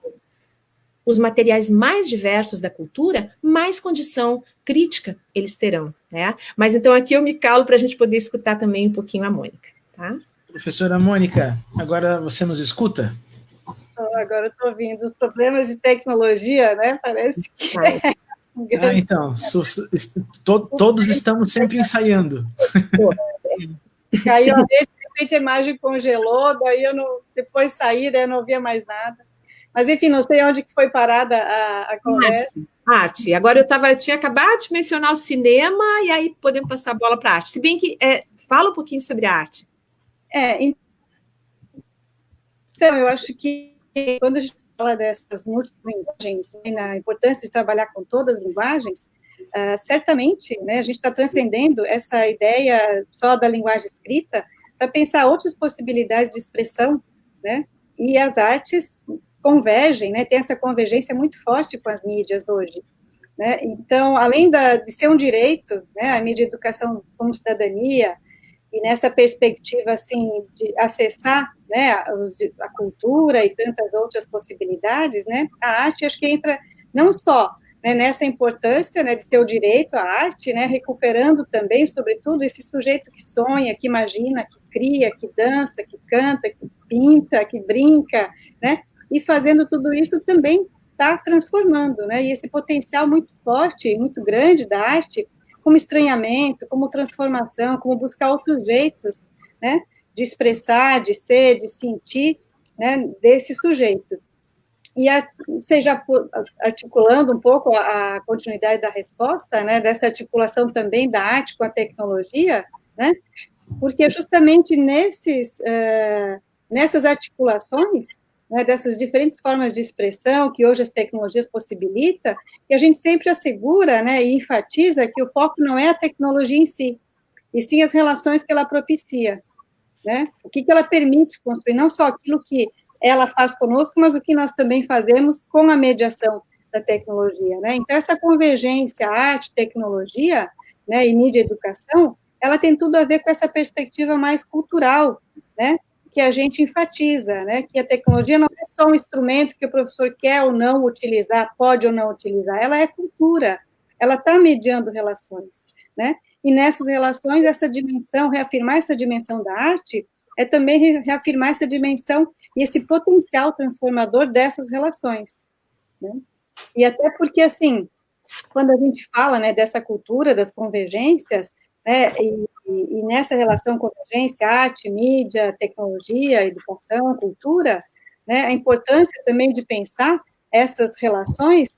os materiais mais diversos da cultura, mais condição crítica eles terão, né? Mas então aqui eu me calo para a gente poder escutar também um pouquinho a Mônica, tá? Professora Mônica, agora você nos escuta? Agora eu estou ouvindo os problemas de tecnologia, né? Parece que então, todos estamos sempre ensaiando. Caiu a rede, de repente a imagem congelou, daí depois saí, daí eu não via mais nada. Mas, enfim, não sei onde que foi parada a conversa. Arte. Agora eu tinha acabado de mencionar o cinema, e aí podemos passar a bola para a arte. Se bem que, fala um pouquinho sobre a arte. Então, eu acho que quando a gente fala dessas múltiplas linguagens, né, na importância de trabalhar com todas as linguagens, certamente, né, a gente está transcendendo essa ideia só da linguagem escrita para pensar outras possibilidades de expressão, né, e as artes convergem, né, tem essa convergência muito forte com as mídias hoje, né, então, além de ser um direito, né, a mídia educação como cidadania, e nessa perspectiva, assim, de acessar, né, a cultura e tantas outras possibilidades, né, a arte, acho que entra não só, né, nessa importância, né, de ser o direito à arte, né, recuperando também, sobretudo, esse sujeito que sonha, que imagina, que cria, que dança, que canta, que pinta, que brinca, né, e fazendo tudo isso também está transformando, né, e esse potencial muito forte, muito grande da arte, como estranhamento, como transformação, como buscar outros jeitos, né, de expressar, de ser, de sentir, né, desse sujeito. E seja articulando um pouco a continuidade da resposta, né, dessa articulação também da arte com a tecnologia, né, porque justamente nessas articulações, né, dessas diferentes formas de expressão que hoje as tecnologias possibilitam, e a gente sempre assegura, né, e enfatiza que o foco não é a tecnologia em si, e sim as relações que ela propicia, né, o que ela permite construir, não só aquilo que ela faz conosco, mas o que nós também fazemos com a mediação da tecnologia, né, então essa convergência arte, tecnologia, né, e mídia e educação, ela tem tudo a ver com essa perspectiva mais cultural, né, que a gente enfatiza, né, que a tecnologia não é só um instrumento que o professor quer ou não utilizar, pode ou não utilizar, ela é cultura, ela está mediando relações, né, e nessas relações, essa dimensão, reafirmar essa dimensão da arte, é também reafirmar essa dimensão e esse potencial transformador dessas relações, né, e até porque, assim, quando a gente fala, né, dessa cultura, das convergências, né, e nessa relação convergência, arte, mídia, tecnologia, educação, cultura, né, a importância também de pensar essas relações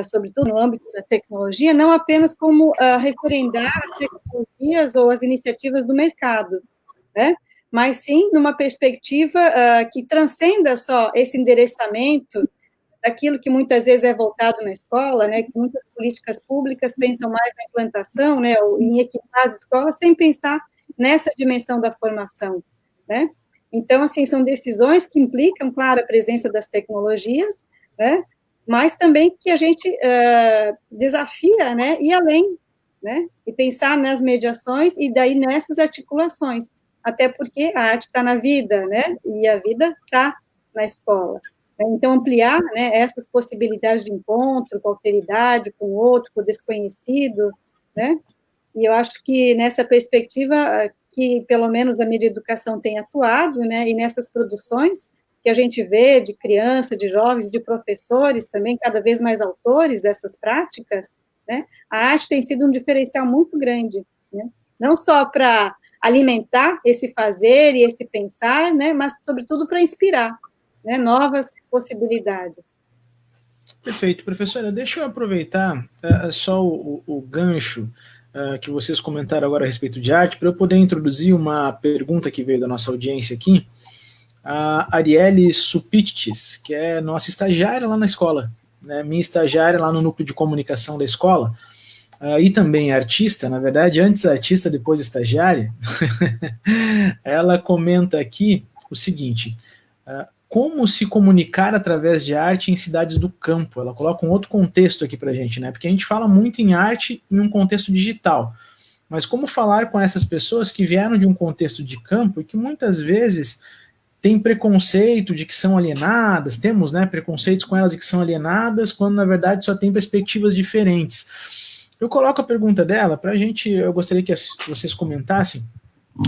sobretudo no âmbito da tecnologia, não apenas como referendar as tecnologias ou as iniciativas do mercado, né? Mas sim numa perspectiva que transcenda só esse endereçamento daquilo que muitas vezes é voltado na escola, né, que muitas políticas públicas pensam mais na implantação, né, ou em equipar as escolas, sem pensar nessa dimensão da formação, né. Então, assim, são decisões que implicam, claro, a presença das tecnologias, né, mas também que a gente desafia, né, ir além, né, e pensar nas mediações e daí nessas articulações, até porque a arte está na vida, né, e a vida está na escola. Então, ampliar, né, essas possibilidades de encontro com a alteridade, com o outro, com o desconhecido, né, e eu acho que nessa perspectiva que, pelo menos, a mídia educação tem atuado, né, e nessas produções que a gente vê de criança, de jovens, de professores também, cada vez mais autores dessas práticas, né, a arte tem sido um diferencial muito grande, né, não só para alimentar esse fazer e esse pensar, né, mas, sobretudo, para inspirar, né, novas possibilidades. Perfeito, professora. Deixa eu aproveitar só o gancho que vocês comentaram agora a respeito de arte, para eu poder introduzir uma pergunta que veio da nossa audiência aqui. A Arielle Supittis, que é nossa estagiária lá na escola, né, minha estagiária lá no núcleo de comunicação da escola, e também artista, na verdade, antes artista, depois estagiária. Ela comenta aqui o seguinte: como se comunicar através de arte em cidades do campo. Ela coloca um outro contexto aqui para a gente, né? Porque a gente fala muito em arte em um contexto digital, mas como falar com essas pessoas que vieram de um contexto de campo e que muitas vezes têm preconceito de que são alienadas, temos, né, preconceitos com elas de que são alienadas, quando na verdade só tem perspectivas diferentes. Eu coloco a pergunta dela para a gente, eu gostaria que vocês comentassem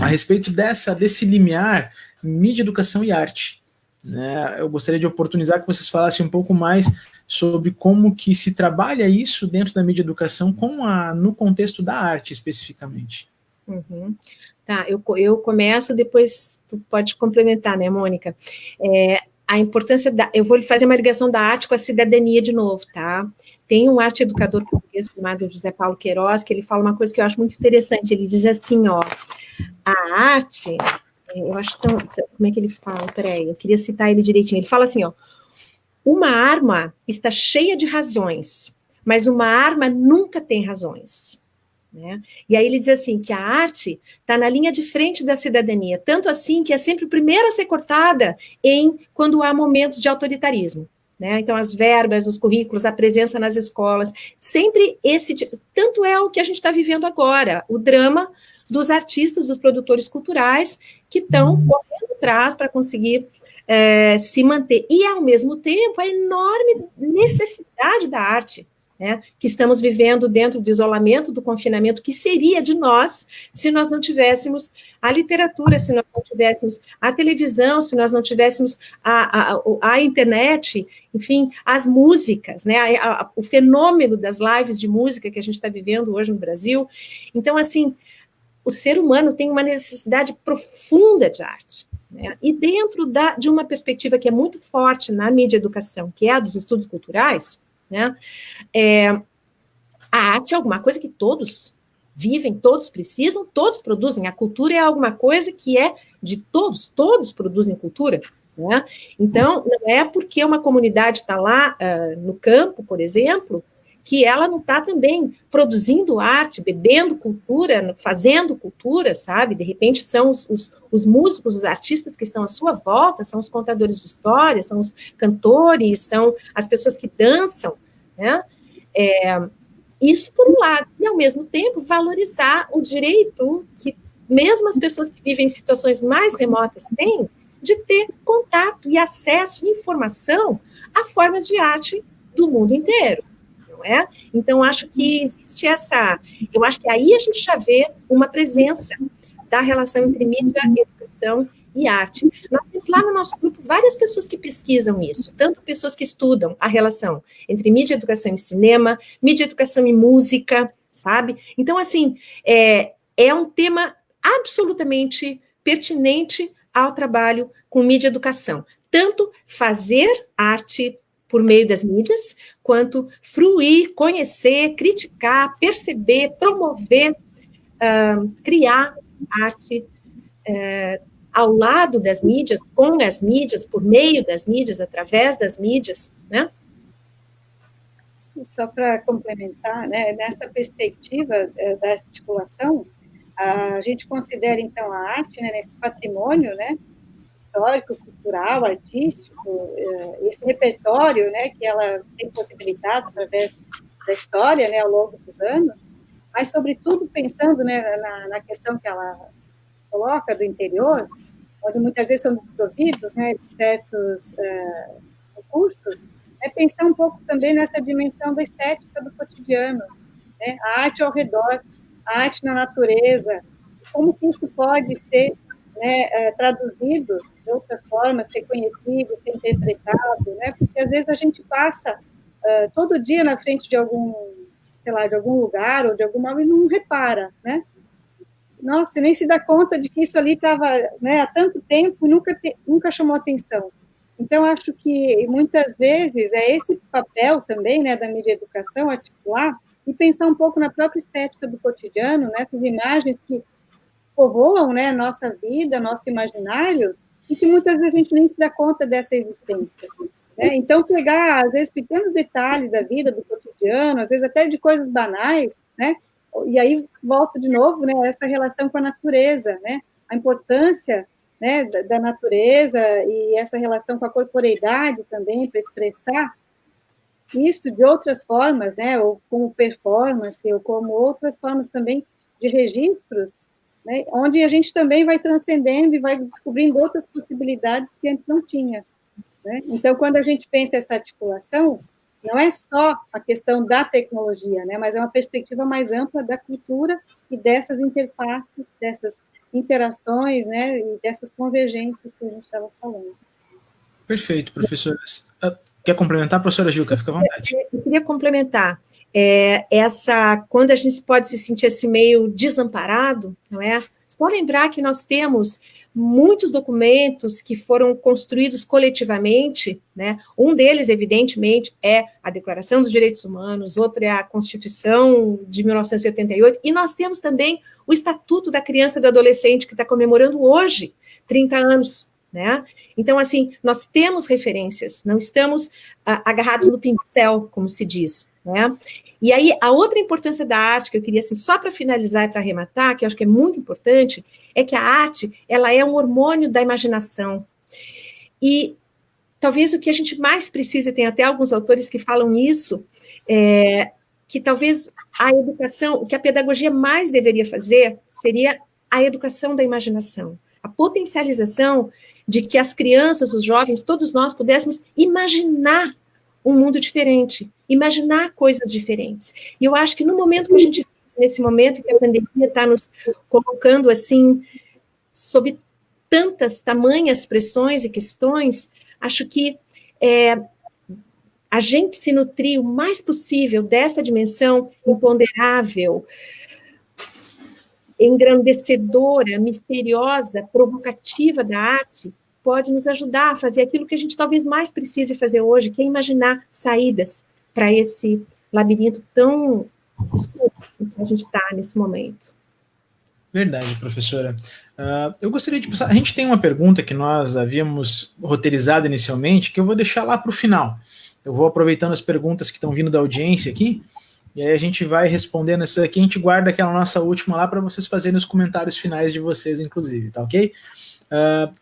a respeito desse limiar mídia, educação e arte. Né, eu gostaria de oportunizar que vocês falassem um pouco mais sobre como que se trabalha isso dentro da mídia educação no contexto da arte, especificamente. Uhum. Tá, eu começo, depois tu pode complementar, né, Mônica? A importância eu vou fazer uma ligação da arte com a cidadania de novo, tá? Tem um arte educador português chamado José Paulo Queiroz, que ele fala uma coisa que eu acho muito interessante, ele diz assim, ó, a arte... Eu acho tão... Como é que ele fala? Peraí, eu queria citar ele direitinho. Ele fala assim, ó, uma arma está cheia de razões, mas uma arma nunca tem razões. Né? E aí ele diz assim, que a arte está na linha de frente da cidadania, tanto assim que é sempre a primeira a ser cortada quando há momentos de autoritarismo. Né? Então, as verbas, os currículos, a presença nas escolas, sempre tanto é o que a gente está vivendo agora, o drama dos artistas, dos produtores culturais, que estão correndo atrás para conseguir se manter. E, ao mesmo tempo, a enorme necessidade da arte, né, que estamos vivendo dentro do isolamento, do confinamento, que seria de nós se nós não tivéssemos a literatura, se nós não tivéssemos a televisão, se nós não tivéssemos a internet, enfim, as músicas, né, o fenômeno das lives de música que a gente está vivendo hoje no Brasil. Então, assim, o ser humano tem uma necessidade profunda de arte. Né? E dentro de uma perspectiva que é muito forte na mídia educação, que é a dos estudos culturais, né? A arte é alguma coisa que todos vivem, todos precisam, todos produzem. A cultura é alguma coisa que é de todos, todos produzem cultura. Né? Então, não é porque uma comunidade está lá no campo, por exemplo, que ela não está também produzindo arte, bebendo cultura, fazendo cultura, sabe? De repente são os músicos, os artistas que estão à sua volta, são os contadores de histórias, são os cantores, são as pessoas que dançam, né? Isso por um lado, e ao mesmo tempo valorizar o direito que mesmo as pessoas que vivem em situações mais remotas têm de ter contato e acesso e informação a formas de arte do mundo inteiro. É? Então, acho que existe eu acho que aí a gente já vê uma presença da relação entre mídia, educação e arte. Nós temos lá no nosso grupo várias pessoas que pesquisam isso, tanto pessoas que estudam a relação entre mídia, educação e cinema, mídia, educação e música, sabe? Então, assim, é um tema absolutamente pertinente ao trabalho com mídia e educação. Tanto fazer arte, por meio das mídias, quanto fruir, conhecer, criticar, perceber, promover, criar arte ao lado das mídias, com as mídias, por meio das mídias, através das mídias, né? Só para complementar, né, nessa perspectiva da articulação, a gente considera, então, a arte, né, nesse patrimônio, né, histórico, cultural, artístico, esse repertório, né, que ela tem possibilitado através da história, né, ao longo dos anos, mas, sobretudo, pensando, né, na questão que ela coloca do interior, onde muitas vezes são desprovidos, né, de certos recursos, é pensar um pouco também nessa dimensão da estética do cotidiano, né, a arte ao redor, a arte na natureza, como que isso pode ser, né, traduzido de outras formas, ser conhecido, ser interpretado, né, porque às vezes a gente passa todo dia na frente de algum, sei lá, de algum lugar ou de alguma e não repara, né, nossa, nem se dá conta de que isso ali estava, né, há tanto tempo e nunca chamou atenção. Então, acho que muitas vezes é esse papel também, né, da mídia educação, articular e pensar um pouco na própria estética do cotidiano, né, essas imagens que povoam, né, nossa vida, nosso imaginário, e que muitas vezes a gente nem se dá conta dessa existência. Né? Então, pegar, às vezes, pequenos detalhes da vida, do cotidiano, às vezes até de coisas banais, né, e aí volta de novo, né, essa relação com a natureza, né, a importância, né, da natureza e essa relação com a corporeidade também, para expressar isso de outras formas, né, ou como performance, ou como outras formas também de registros, né, onde a gente também vai transcendendo e vai descobrindo outras possibilidades que antes não tinha. Né? Então, quando a gente pensa essa articulação, não é só a questão da tecnologia, né, mas é uma perspectiva mais ampla da cultura e dessas interfaces, dessas interações, né, e dessas convergências que a gente estava falando. Perfeito, professora. Quer complementar, professora Juca? Fica à vontade. Eu queria complementar. Quando a gente pode se sentir assim meio desamparado, não é? Só lembrar que nós temos muitos documentos que foram construídos coletivamente, né? Um deles, evidentemente, é a Declaração dos Direitos Humanos, outro é a Constituição de 1988, e nós temos também o Estatuto da Criança e do Adolescente, que está comemorando hoje 30 anos, né? Então, assim, nós temos referências, não estamos agarrados no pincel, como se diz, né? E aí, a outra importância da arte, que eu queria, assim, só para finalizar e para arrematar, que eu acho que é muito importante, é que a arte, ela é um hormônio da imaginação. E talvez o que a gente mais precisa, tem até alguns autores que falam isso, que talvez a educação, o que a pedagogia mais deveria fazer, seria a educação da imaginação, a potencialização de que as crianças, os jovens, todos nós pudéssemos imaginar um mundo diferente, imaginar coisas diferentes. E eu acho que no momento que a gente, nesse momento que a pandemia está nos colocando assim, sob tantas, tamanhas pressões e questões, acho que a gente se nutrir o mais possível dessa dimensão imponderável, engrandecedora, misteriosa, provocativa da arte, pode nos ajudar a fazer aquilo que a gente talvez mais precise fazer hoje, que é imaginar saídas para esse labirinto tão escuro que a gente está nesse momento. Verdade, professora. Eu gostaria de passar. A gente tem uma pergunta que nós havíamos roteirizado inicialmente, que eu vou deixar lá para o final. Eu vou aproveitando as perguntas que estão vindo da audiência aqui, e aí a gente vai respondendo essa aqui, a gente guarda aquela nossa última lá para vocês fazerem os comentários finais de vocês, inclusive, tá ok?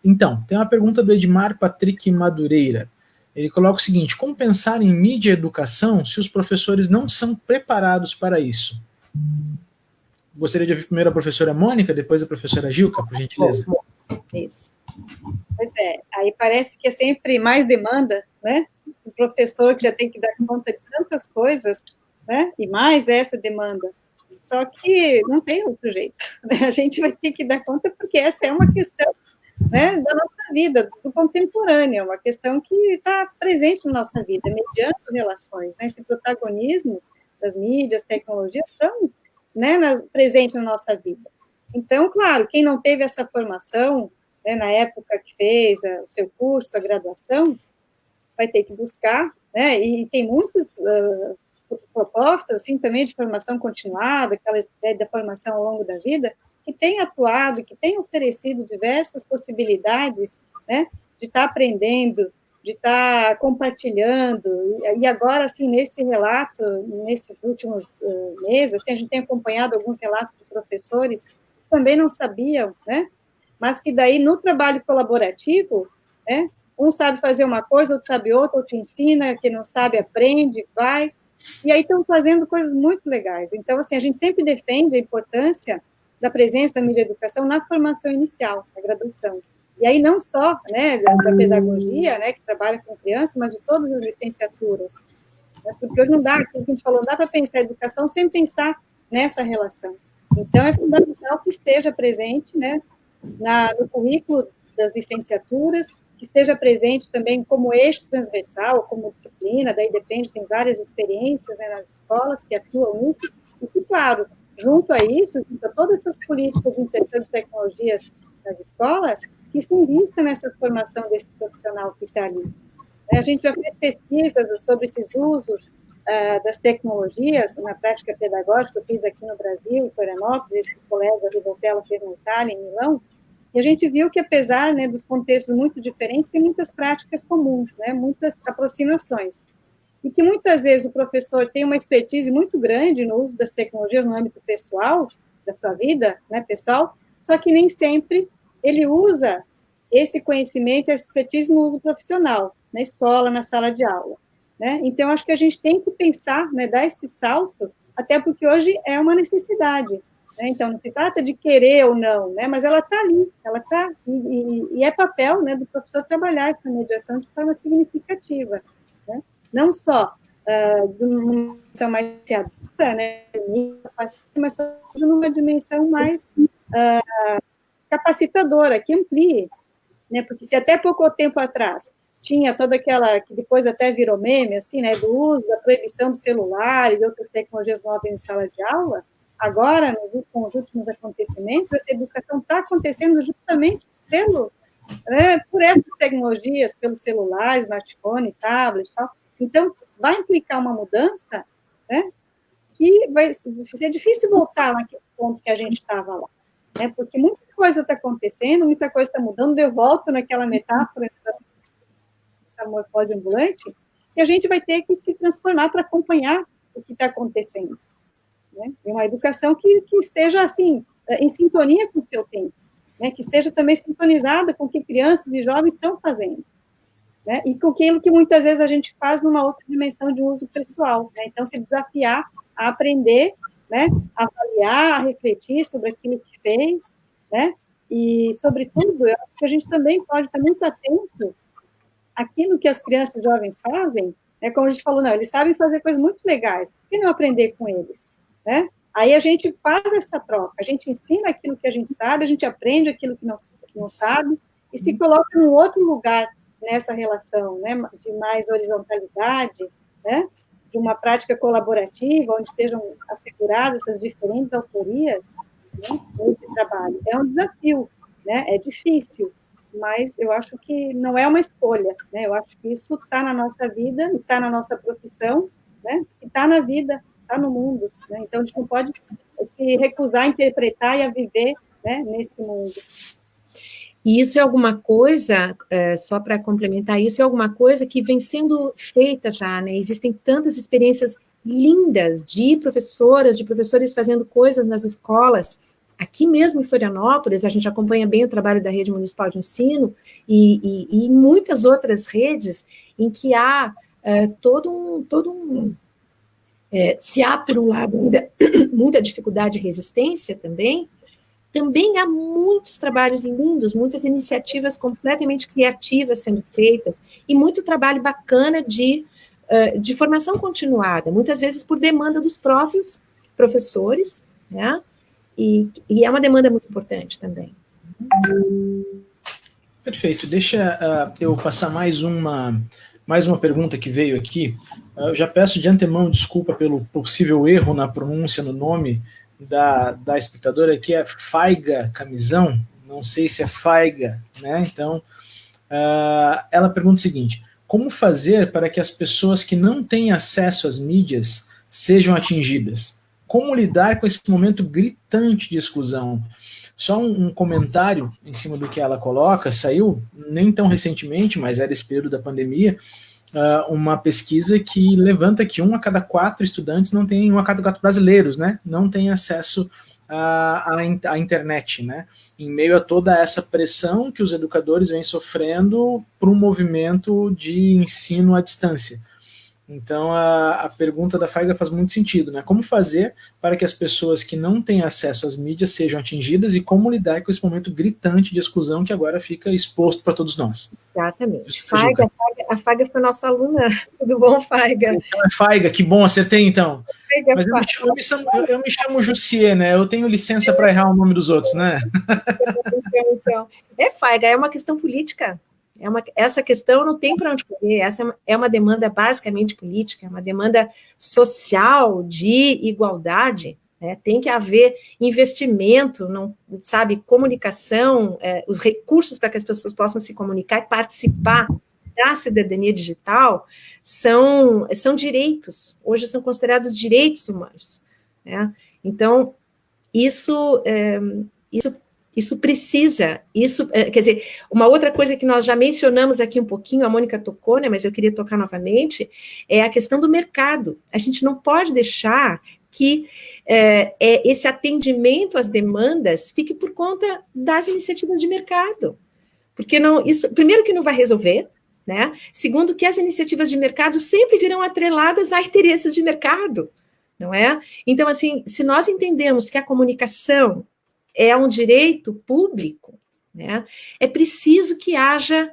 Então, tem uma pergunta do Edmar Patrick Madureira. Ele coloca o seguinte: como pensar em mídia e educação se os professores não são preparados para isso? Gostaria de ouvir primeiro a professora Mônica, depois a professora Gilca, por gentileza. Isso. Pois é, aí parece que é sempre mais demanda, né? O professor que já tem que dar conta de tantas coisas, né? E mais essa demanda. Só que não tem outro jeito, né? A gente vai ter que dar conta porque essa é uma questão, né, da nossa vida, do contemporâneo, é uma questão que está presente na nossa vida, mediante relações, né? Esse protagonismo das mídias, tecnologias, estão, né, presente na nossa vida. Então, claro, quem não teve essa formação, né, na época que fez o seu curso, a graduação, vai ter que buscar, né, e tem muitas propostas, assim, também de formação continuada, aquela ideia da formação ao longo da vida, que tem atuado, que tem oferecido diversas possibilidades, né, de estar aprendendo, de estar compartilhando, e agora, assim, nesse relato, nesses últimos meses, assim, a gente tem acompanhado alguns relatos de professores que também não sabiam, né, mas que daí, no trabalho colaborativo, né, um sabe fazer uma coisa, outro sabe outra, outro ensina, quem não sabe aprende, vai, e aí estão fazendo coisas muito legais. Então, assim, a gente sempre defende a importância da presença da mídia educação na formação inicial, na graduação. E aí não só, né, da pedagogia, né, que trabalha com crianças, mas de todas as licenciaturas. Né, porque hoje não dá, aquilo que a gente falou, não dá para pensar a educação sem pensar nessa relação. Então, é fundamental que esteja presente, né, no currículo das licenciaturas, que esteja presente também como eixo transversal, como disciplina, daí depende, tem várias experiências, né, nas escolas que atuam nisso, e que, claro, junto a isso, junto a todas essas políticas de inserção de tecnologias nas escolas, que se invista nessa formação desse profissional que está ali. A gente já fez pesquisas sobre esses usos das tecnologias na prática pedagógica, eu fiz aqui no Brasil, em Florianópolis, esse colega Rivoltella fez na Itália, em Milão, e a gente viu que, apesar, né, dos contextos muito diferentes, tem muitas práticas comuns, né, muitas aproximações. E que, muitas vezes, o professor tem uma expertise muito grande no uso das tecnologias no âmbito pessoal, da sua vida, né, pessoal, só que nem sempre ele usa esse conhecimento, essa expertise no uso profissional, na escola, na sala de aula, né? Então, acho que a gente tem que pensar, né, dar esse salto, até porque hoje é uma necessidade, né? Então, não se trata de querer ou não, né, mas ela está ali, ela está, e é papel, né, do professor trabalhar essa mediação de forma significativa, né? Não só de uma dimensão mais adulta, né, mas numa dimensão mais capacitadora, que amplie, né, porque se até pouco tempo atrás tinha toda aquela, que depois até virou meme, assim, né, do uso, da proibição dos celulares e outras tecnologias móveis em sala de aula, agora, com os últimos acontecimentos, essa educação está acontecendo justamente por essas tecnologias, pelo celular, smartphone, tablet e tal. Então, vai implicar uma mudança, né, que vai ser difícil voltar naquele ponto que a gente estava lá, né, porque muita coisa está acontecendo, muita coisa está mudando, eu volto naquela metáfora da morfose ambulante, e a gente vai ter que se transformar para acompanhar o que está acontecendo, né, e uma educação que esteja, assim, em sintonia com o seu tempo, né, que esteja também sintonizada com o que crianças e jovens estão fazendo, né, e com aquilo que muitas vezes a gente faz numa outra dimensão de uso pessoal, né, então se desafiar a aprender, né, a avaliar, a refletir sobre aquilo que fez, né, e, sobretudo, eu acho que a gente também pode estar muito atento àquilo que as crianças e jovens fazem, né, como a gente falou, não, eles sabem fazer coisas muito legais, por que não aprender com eles, né? Aí a gente faz essa troca, a gente ensina aquilo que a gente sabe, a gente aprende aquilo que não sabe, e se coloca num outro lugar nessa relação, né, de mais horizontalidade, né, de uma prática colaborativa, onde sejam asseguradas essas diferentes autorias, né, nesse trabalho. É um desafio, né, é difícil, mas eu acho que não é uma escolha, né, eu acho que isso está na nossa vida, está na nossa profissão, né, e está na vida, está no mundo, né, então a gente não pode se recusar a interpretar e a viver, né, nesse mundo. E isso é alguma coisa, só para complementar, isso é alguma coisa que vem sendo feita já, né? Existem tantas experiências lindas de professoras, de professores fazendo coisas nas escolas. Aqui mesmo em Florianópolis, a gente acompanha bem o trabalho da Rede Municipal de Ensino e em muitas outras redes em que há se há, por um lado, ainda muita dificuldade e resistência também há muitos trabalhos lindos, muitas iniciativas completamente criativas sendo feitas, e muito trabalho bacana de formação continuada, muitas vezes por demanda dos próprios professores, né? E é uma demanda muito importante também. Perfeito. Deixa eu passar mais uma pergunta que veio aqui. Eu já peço de antemão desculpa pelo possível erro na pronúncia no nome da espectadora, que é Faiga Camisão, não sei se é Faiga, né? Então, ela pergunta o seguinte: como fazer para que as pessoas que não têm acesso às mídias sejam atingidas? Como lidar com esse momento gritante de exclusão? Só um comentário em cima do que ela coloca, saiu nem tão recentemente, mas era esse período da pandemia, uma pesquisa que levanta que 1 a cada 4 estudantes não tem, 1 a cada 4 brasileiros, né, não tem acesso à internet, né, em meio a toda essa pressão que os educadores vêm sofrendo por um movimento de ensino à distância. Então, a pergunta da Faiga faz muito sentido, né? Como fazer para que as pessoas que não têm acesso às mídias sejam atingidas e como lidar com esse momento gritante de exclusão que agora fica exposto para todos nós? Exatamente. A Faiga foi nossa aluna. Tudo bom, Faiga? Então, é Faiga, que bom, acertei então. Faiga, mas eu me chamo Jussier, né? Eu tenho licença para errar o nome dos outros, né? Então. Faiga, é uma questão política. Essa questão não tem para onde correr, essa é uma demanda basicamente política, é uma demanda social de igualdade, né? Tem que haver investimento, não, sabe, comunicação, os recursos para que as pessoas possam se comunicar e participar da cidadania digital são direitos, hoje são considerados direitos humanos, né? Então, isso precisa, quer dizer, uma outra coisa que nós já mencionamos aqui um pouquinho, a Mônica tocou, né, mas eu queria tocar novamente, é a questão do mercado. A gente não pode deixar que esse atendimento às demandas fique por conta das iniciativas de mercado, porque primeiro que não vai resolver, né, segundo que as iniciativas de mercado sempre virão atreladas a interesses de mercado, não é? Então, assim, se nós entendemos que a comunicação é um direito público, né? É preciso que haja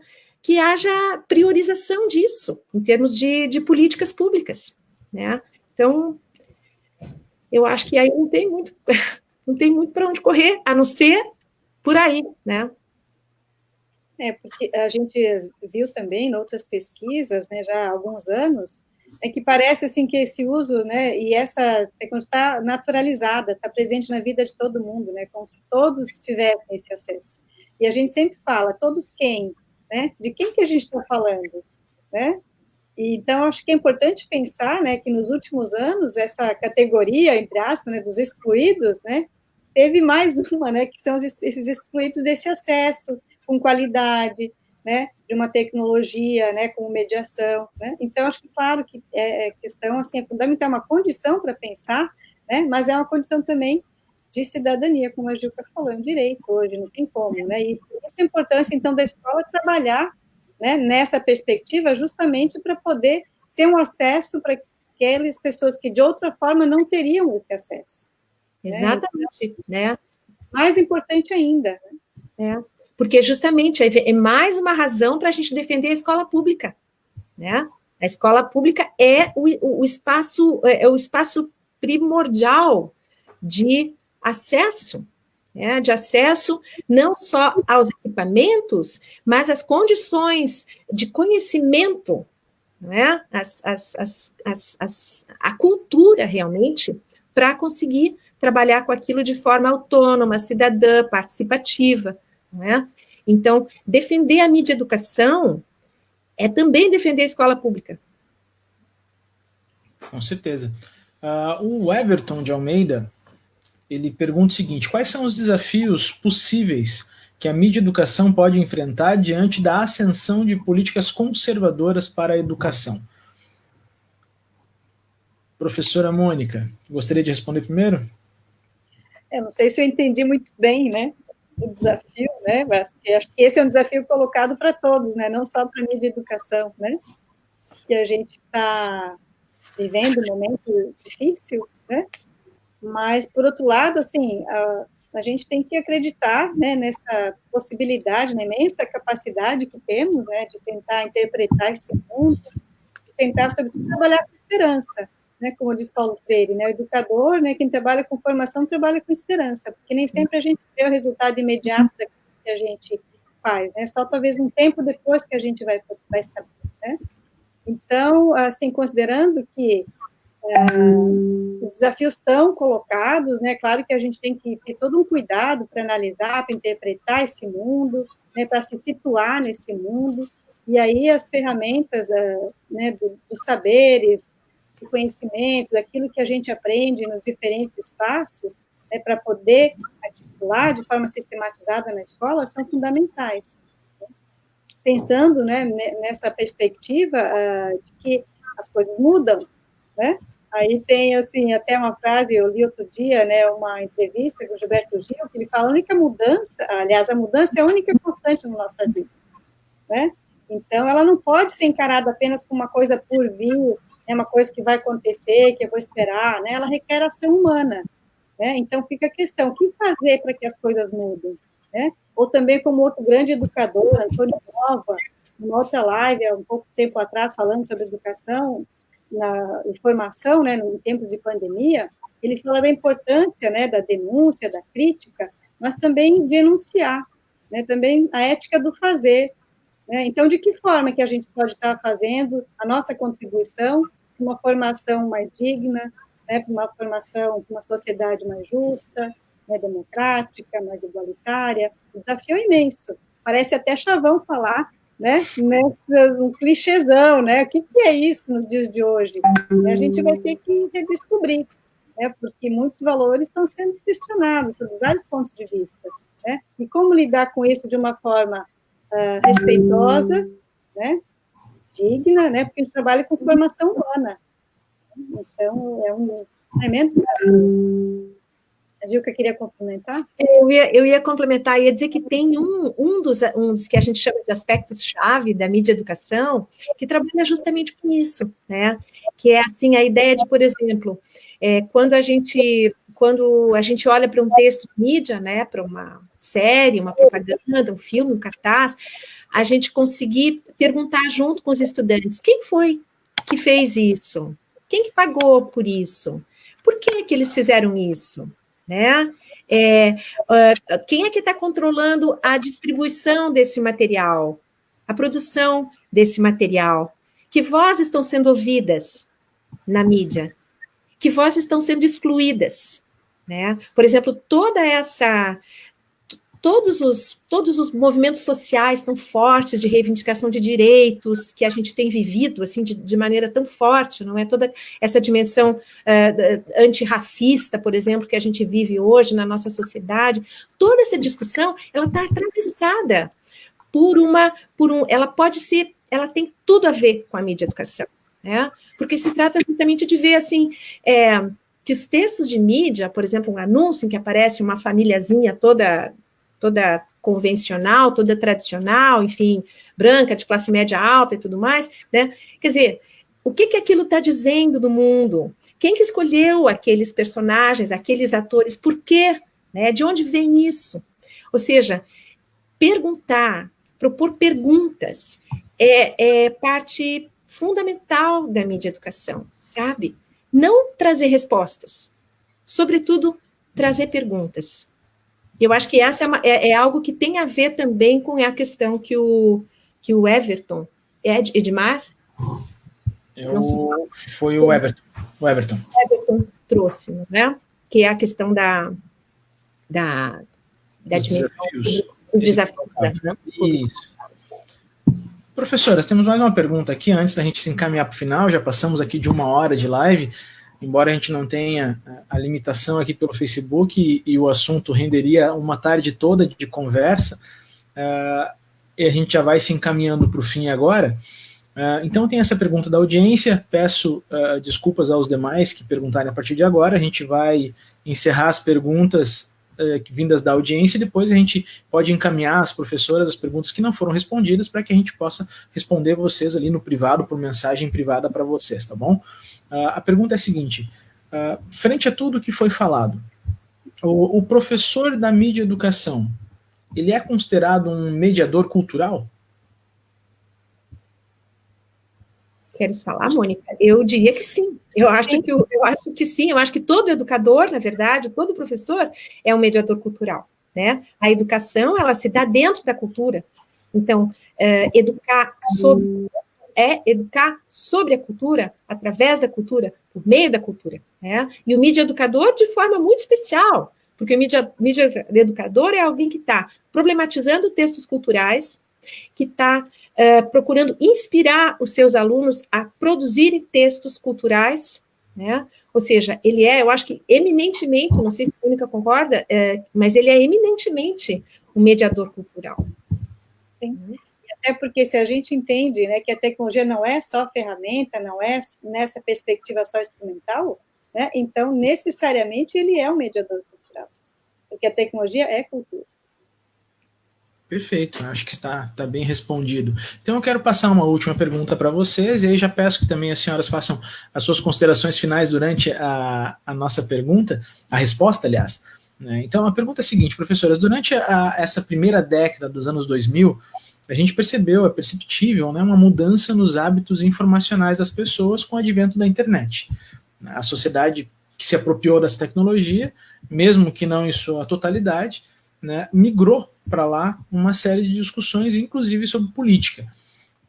priorização disso, em termos de políticas públicas, né? Então, eu acho que aí não tem muito para onde correr, a não ser por aí, né? Porque a gente viu também em outras pesquisas, né, já há alguns anos, que parece assim que esse uso, né, e essa tecnologia está naturalizada, está presente na vida de todo mundo, né, como se todos tivessem esse acesso. E a gente sempre fala, todos quem, né, de quem que a gente está falando, né? E, então, acho que é importante pensar, né, que nos últimos anos, essa categoria, entre aspas, né, dos excluídos, né, teve mais uma, né, que são esses excluídos desse acesso com qualidade, né, de uma tecnologia, né, com mediação, né, então acho que, claro, que questão, assim, é fundamental, é uma condição para pensar, né, mas é uma condição também de cidadania, como a Gilca falou, é um direito hoje, não tem como, né, e por isso a importância, então, da escola trabalhar, né, nessa perspectiva, justamente para poder ser um acesso para aquelas pessoas que, de outra forma, não teriam esse acesso. Exatamente, né? Mais importante ainda. Né? Porque justamente é mais uma razão para a gente defender a escola pública, né? A escola pública é o espaço primordial de acesso, né? De acesso não só aos equipamentos, mas às condições de conhecimento, né? A cultura realmente para conseguir trabalhar com aquilo de forma autônoma, cidadã, participativa. Né? Então, defender a mídia educação é também defender a escola pública. Com certeza. O Everton de Almeida, ele pergunta o seguinte: quais são os desafios possíveis que a mídia educação pode enfrentar diante da ascensão de políticas conservadoras para a educação? Professora Mônica, gostaria de responder primeiro? Não sei se eu entendi muito bem, né, o desafio, né, mas acho que esse é um desafio colocado para todos, né, não só para a mídia educação, né, que a gente está vivendo um momento difícil, né, mas, por outro lado, assim, a gente tem que acreditar, né, nessa possibilidade, na imensa capacidade que temos, né, de tentar interpretar esse mundo, de tentar, sobretudo, trabalhar com esperança, né, como diz Paulo Freire, né, o educador, né, quem trabalha com formação, trabalha com esperança, porque nem sempre a gente vê o resultado imediato daquilo que a gente faz, né, só talvez um tempo depois que a gente vai saber, né. Então, assim, considerando que os desafios estão colocados, né, claro que a gente tem que ter todo um cuidado para analisar, para interpretar esse mundo, né, para se situar nesse mundo, E aí as ferramentas, né, dos saberes, do conhecimento, daquilo que a gente aprende nos diferentes espaços, né, para poder articular de forma sistematizada na escola, são fundamentais. Pensando, né, nessa perspectiva de que as coisas mudam, né? Aí tem, assim, até uma frase, eu li outro dia, né, uma entrevista com o Gilberto Gil, que ele fala, a única mudança, aliás, a mudança é a única constante na nossa vida, né? Então, ela não pode ser encarada apenas como uma coisa por vir, né, uma coisa que vai acontecer, que eu vou esperar, né? Ela requer ação humana, né? Então, fica a questão, o que fazer para que as coisas mudem, né? Ou também como outro grande educador, Antônio Nova, numa outra live, há um pouco tempo atrás, falando sobre educação, na informação, né, em tempos de pandemia, ele fala da importância, né, da denúncia, da crítica, mas também denunciar, né, também a ética do fazer, né? Então, de que forma que a gente pode estar fazendo a nossa contribuição para uma formação mais digna, né, para uma formação, para uma sociedade mais justa, né, democrática, mais igualitária? O desafio é imenso. Parece até chavão falar, né, um clichêzão, né? O que é isso nos dias de hoje? A gente vai ter que redescobrir, né, porque muitos valores estão sendo questionados sob vários pontos de vista, né? E como lidar com isso de uma forma respeitosa, né, digna, né, porque a gente trabalha com formação humana. Então, é um tremendo. A Gilca queria complementar? Eu ia complementar, ia dizer que tem um dos que a gente chama de aspectos-chave da mídia educação, que trabalha justamente com isso, né? Que é, assim, a ideia de, por exemplo, quando a gente olha para um texto de mídia, né, para uma série, uma propaganda, um filme, um cartaz, a gente conseguir perguntar junto com os estudantes, quem foi que fez isso? Quem que pagou por isso? Por que eles fizeram isso? Né? Quem é que está controlando a distribuição desse material, a produção desse material? Que vozes estão sendo ouvidas na mídia? Que vozes estão sendo excluídas? Né? Por exemplo, todos os movimentos sociais tão fortes de reivindicação de direitos que a gente tem vivido assim de maneira tão forte, não é? Toda essa dimensão antirracista, por exemplo, que a gente vive hoje na nossa sociedade, toda essa discussão, ela está atravessada ela tem tudo a ver com a mídia educação, né? Porque se trata justamente de ver assim, que os textos de mídia, por exemplo, um anúncio em que aparece uma famíliazinha toda convencional, toda tradicional, enfim, branca, de classe média alta e tudo mais, né? Quer dizer, o que aquilo está dizendo do mundo? Quem que escolheu aqueles personagens, aqueles atores? Por quê? Né? De onde vem isso? Ou seja, perguntar, propor perguntas é parte fundamental da mídia educação, sabe? Não trazer respostas, sobretudo trazer perguntas. Eu acho que essa é algo que tem a ver também com a questão que o Everton, Edmar? Foi o Everton. O Everton trouxe, né? Que é a questão da dimensão dos desafios. Né? Isso. Professoras, temos mais uma pergunta aqui, antes da gente se encaminhar para o final, já passamos aqui de 1 hora de live, embora a gente não tenha a limitação aqui pelo Facebook e o assunto renderia uma tarde toda de conversa, e a gente já vai se encaminhando para o fim agora. Então tem essa pergunta da audiência, peço desculpas aos demais que perguntarem a partir de agora, a gente vai encerrar as perguntas vindas da audiência e depois a gente pode encaminhar às professoras as perguntas que não foram respondidas para que a gente possa responder vocês ali no privado, por mensagem privada para vocês, tá bom? A pergunta é a seguinte, frente a tudo que foi falado, o professor da mídia educação, ele é considerado um mediador cultural? Queres falar, Mônica? Eu diria que sim. Eu acho que sim. Eu acho que todo educador, na verdade, todo professor é um mediador cultural, né? A educação, ela se dá dentro da cultura. Então, educar sobre a cultura, através da cultura, por meio da cultura, né? E o mídia educador de forma muito especial, porque o mídia educador é alguém que está problematizando textos culturais, que está procurando inspirar os seus alunos a produzirem textos culturais, né? Ou seja, ele eu acho que eminentemente, não sei se a Mônica concorda, mas ele é eminentemente um mediador cultural. Sim. Até porque se a gente entende, né, que a tecnologia não é só ferramenta, não é nessa perspectiva só instrumental, né, então necessariamente ele é um mediador cultural, porque a tecnologia é cultura. Perfeito, acho que está bem respondido. Então eu quero passar uma última pergunta para vocês, e aí já peço que também as senhoras façam as suas considerações finais durante a nossa pergunta, a resposta, aliás. Então a pergunta é a seguinte, professoras, durante essa primeira década dos anos 2000, a gente percebeu, é perceptível, né, uma mudança nos hábitos informacionais das pessoas com o advento da internet. A sociedade que se apropriou dessa tecnologia, mesmo que não em sua totalidade, né, migrou para lá uma série de discussões, inclusive sobre política.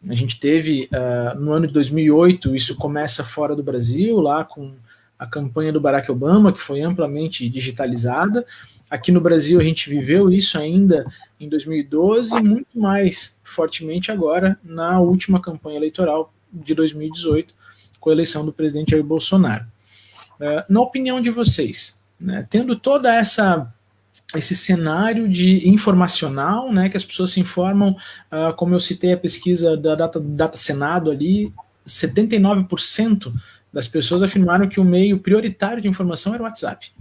A gente teve, no ano de 2008, isso começa fora do Brasil, lá com a campanha do Barack Obama, que foi amplamente digitalizada. Aqui no Brasil a gente viveu isso ainda em 2012 e muito mais fortemente agora na última campanha eleitoral de 2018, com a eleição do presidente Jair Bolsonaro. Na opinião de vocês, né, tendo toda esse cenário de informacional, né, que as pessoas se informam, como eu citei a pesquisa da Data Senado ali, 79% das pessoas afirmaram que o meio prioritário de informação era o WhatsApp,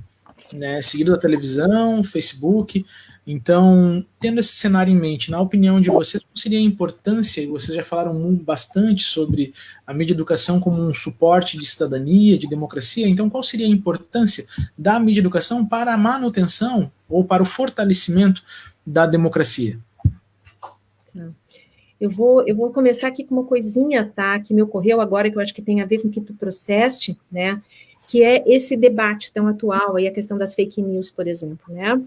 né, seguido da televisão, Facebook. Então, tendo esse cenário em mente, na opinião de vocês, qual seria a importância, e vocês já falaram bastante sobre a mídia educação como um suporte de cidadania, de democracia, então qual seria a importância da mídia educação para a manutenção ou para o fortalecimento da democracia? Eu vou começar aqui com uma coisinha, tá, que me ocorreu agora, que eu acho que tem a ver com o que tu trouxeste, né, que é esse debate tão atual, aí a questão das fake news, por exemplo, né,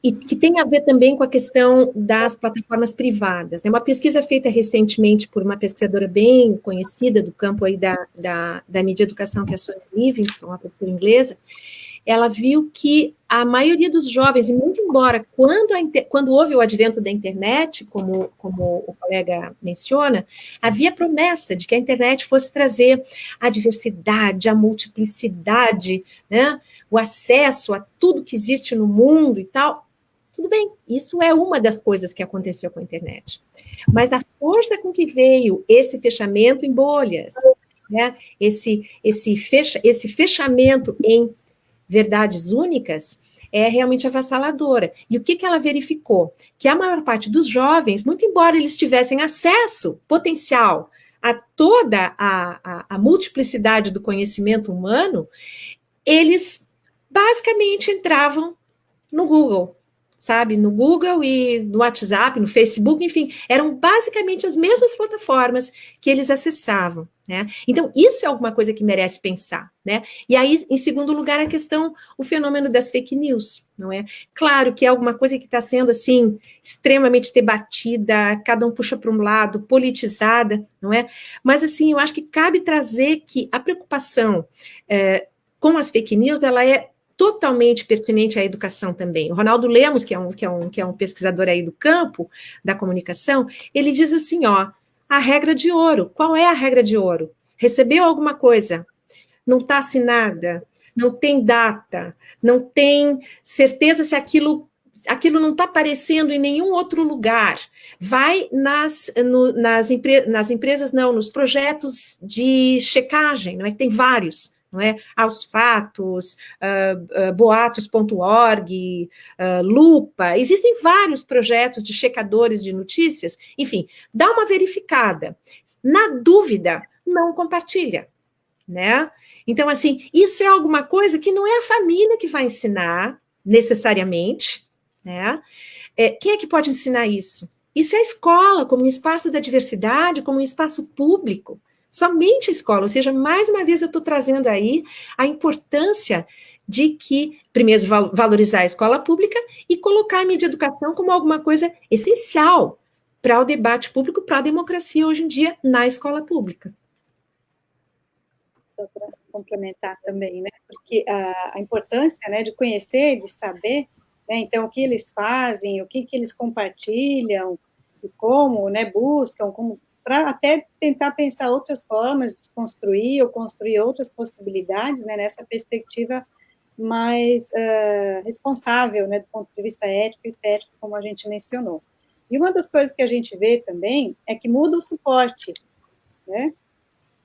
e que tem a ver também com a questão das plataformas privadas. Uma pesquisa feita recentemente por uma pesquisadora bem conhecida do campo aí da mídia educação, que é a Sonia Livingston, uma professora inglesa, ela viu que a maioria dos jovens, e muito embora quando houve o advento da internet, como o colega menciona, havia promessa de que a internet fosse trazer a diversidade, a multiplicidade, né, o acesso a tudo que existe no mundo e tal. Tudo bem, isso é uma das coisas que aconteceu com a internet. Mas a força com que veio esse fechamento em bolhas, né, esse fechamento em verdades únicas, é realmente avassaladora. E o que ela verificou? Que a maior parte dos jovens, muito embora eles tivessem acesso potencial a toda a multiplicidade do conhecimento humano, eles basicamente entravam no Google, sabe? No Google e no WhatsApp, no Facebook, enfim, eram basicamente as mesmas plataformas que eles acessavam, né? Então, isso é alguma coisa que merece pensar, né? E aí, em segundo lugar, o fenômeno das fake news, não é? Claro que é alguma coisa que está sendo, assim, extremamente debatida, cada um puxa para um lado, politizada, não é? Mas, assim, eu acho que cabe trazer que a preocupação com as fake news, ela é totalmente pertinente à educação também. O Ronaldo Lemos, que é um pesquisador aí do campo da comunicação, ele diz assim, ó, a regra de ouro. Qual é a regra de ouro? Recebeu alguma coisa, não está assinada, não tem data, não tem certeza se aquilo não está aparecendo em nenhum outro lugar. Vai nas empresas, não, nos projetos de checagem, não é? Que tem vários, não é? Aos Fatos, boatos.org, Lupa, existem vários projetos de checadores de notícias, enfim, dá uma verificada. Na dúvida, não compartilha, né? Então, assim, isso é alguma coisa que não é a família que vai ensinar, necessariamente, né? Quem é que pode ensinar isso? Isso é a escola, como um espaço da diversidade, como um espaço público. Somente a escola, ou seja, mais uma vez eu estou trazendo aí a importância de que, primeiro, valorizar a escola pública e colocar a mídia educação como alguma coisa essencial para o debate público, para a democracia hoje em dia na escola pública. Só para complementar também, né, porque a importância, né, de conhecer, de saber, né? Então, o que eles fazem, o que eles compartilham, e como, né, buscam, como, para até tentar pensar outras formas, desconstruir ou construir outras possibilidades, né, nessa perspectiva mais responsável, né, do ponto de vista ético e estético, como a gente mencionou. E uma das coisas que a gente vê também é que muda o suporte, né,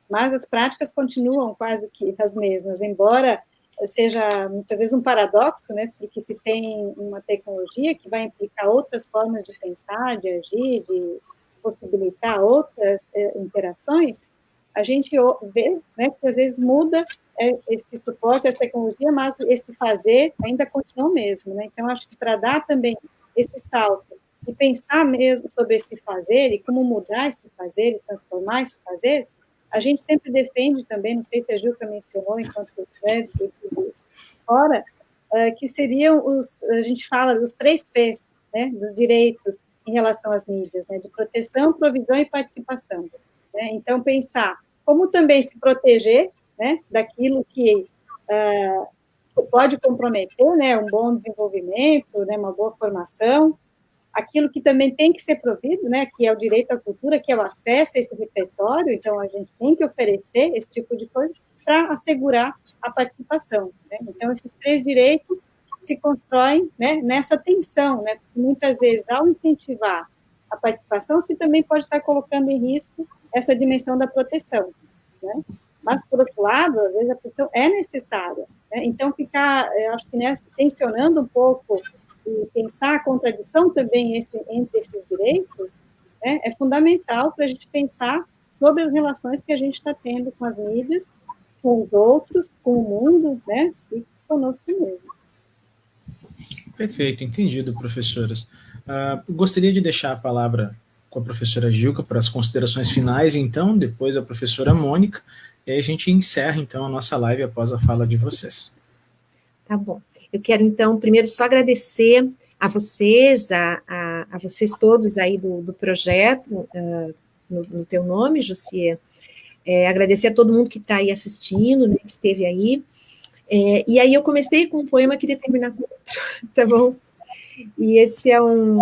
mas as práticas continuam quase que as mesmas, embora seja muitas vezes um paradoxo, né, porque se tem uma tecnologia que vai implicar outras formas de pensar, de agir, de possibilitar outras interações, a gente vê, né, que às vezes muda esse suporte, essa tecnologia, mas esse fazer ainda continua o mesmo, né? Então, acho que para dar também esse salto e pensar mesmo sobre esse fazer e como mudar esse fazer e transformar esse fazer, a gente sempre defende também, não sei se a Juca mencionou enquanto, né, fora, que seriam a gente fala dos 3 P's, né, dos direitos em relação às mídias, né, de proteção, provisão e participação, né? Então, pensar como também se proteger, né, daquilo que pode comprometer, né, um bom desenvolvimento, né, uma boa formação, aquilo que também tem que ser provido, né, que é o direito à cultura, que é o acesso a esse repertório, então a gente tem que oferecer esse tipo de coisa para assegurar a participação, né? Então esses 3 direitos se constroem, né, nessa tensão, né, porque muitas vezes ao incentivar a participação, se também pode estar colocando em risco essa dimensão da proteção, né? Mas, por outro lado, às vezes a proteção é necessária, né? Então ficar, eu acho que tensionando um pouco e pensar a contradição também entre esses direitos, né, é fundamental para a gente pensar sobre as relações que a gente está tendo com as mídias, com os outros, com o mundo, né, e conosco mesmo. Perfeito, entendido, professoras. Gostaria de deixar a palavra com a professora Gilca para as considerações finais, então, depois a professora Mônica, e aí a gente encerra, então, a nossa live após a fala de vocês. Tá bom. Eu quero, então, primeiro só agradecer a vocês, a vocês todos aí do projeto, no teu nome, Jussier, agradecer a todo mundo que está aí assistindo, né, que esteve aí, e aí eu comecei com um poema, queria terminar com outro, tá bom? E esse é um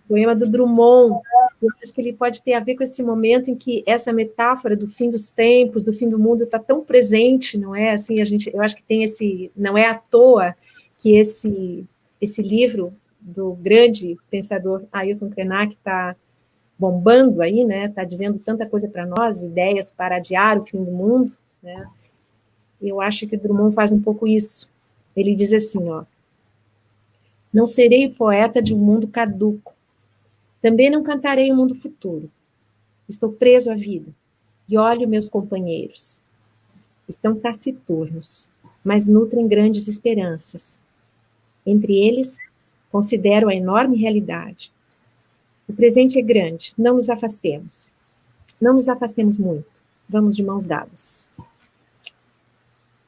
poema do Drummond, eu acho que ele pode ter a ver com esse momento em que essa metáfora do fim dos tempos, do fim do mundo, está tão presente, não é? Assim, eu acho que tem não é à toa que esse livro do grande pensador Ailton Krenak está bombando aí, né? Está dizendo tanta coisa para nós, ideias para adiar o fim do mundo, né? Eu acho que o Drummond faz um pouco isso. Ele diz assim, ó: não serei o poeta de um mundo caduco, também não cantarei o mundo futuro. Estou preso à vida e olho meus companheiros. Estão taciturnos, mas nutrem grandes esperanças. Entre eles, considero a enorme realidade. O presente é grande, não nos afastemos. Não nos afastemos muito. Vamos de mãos dadas.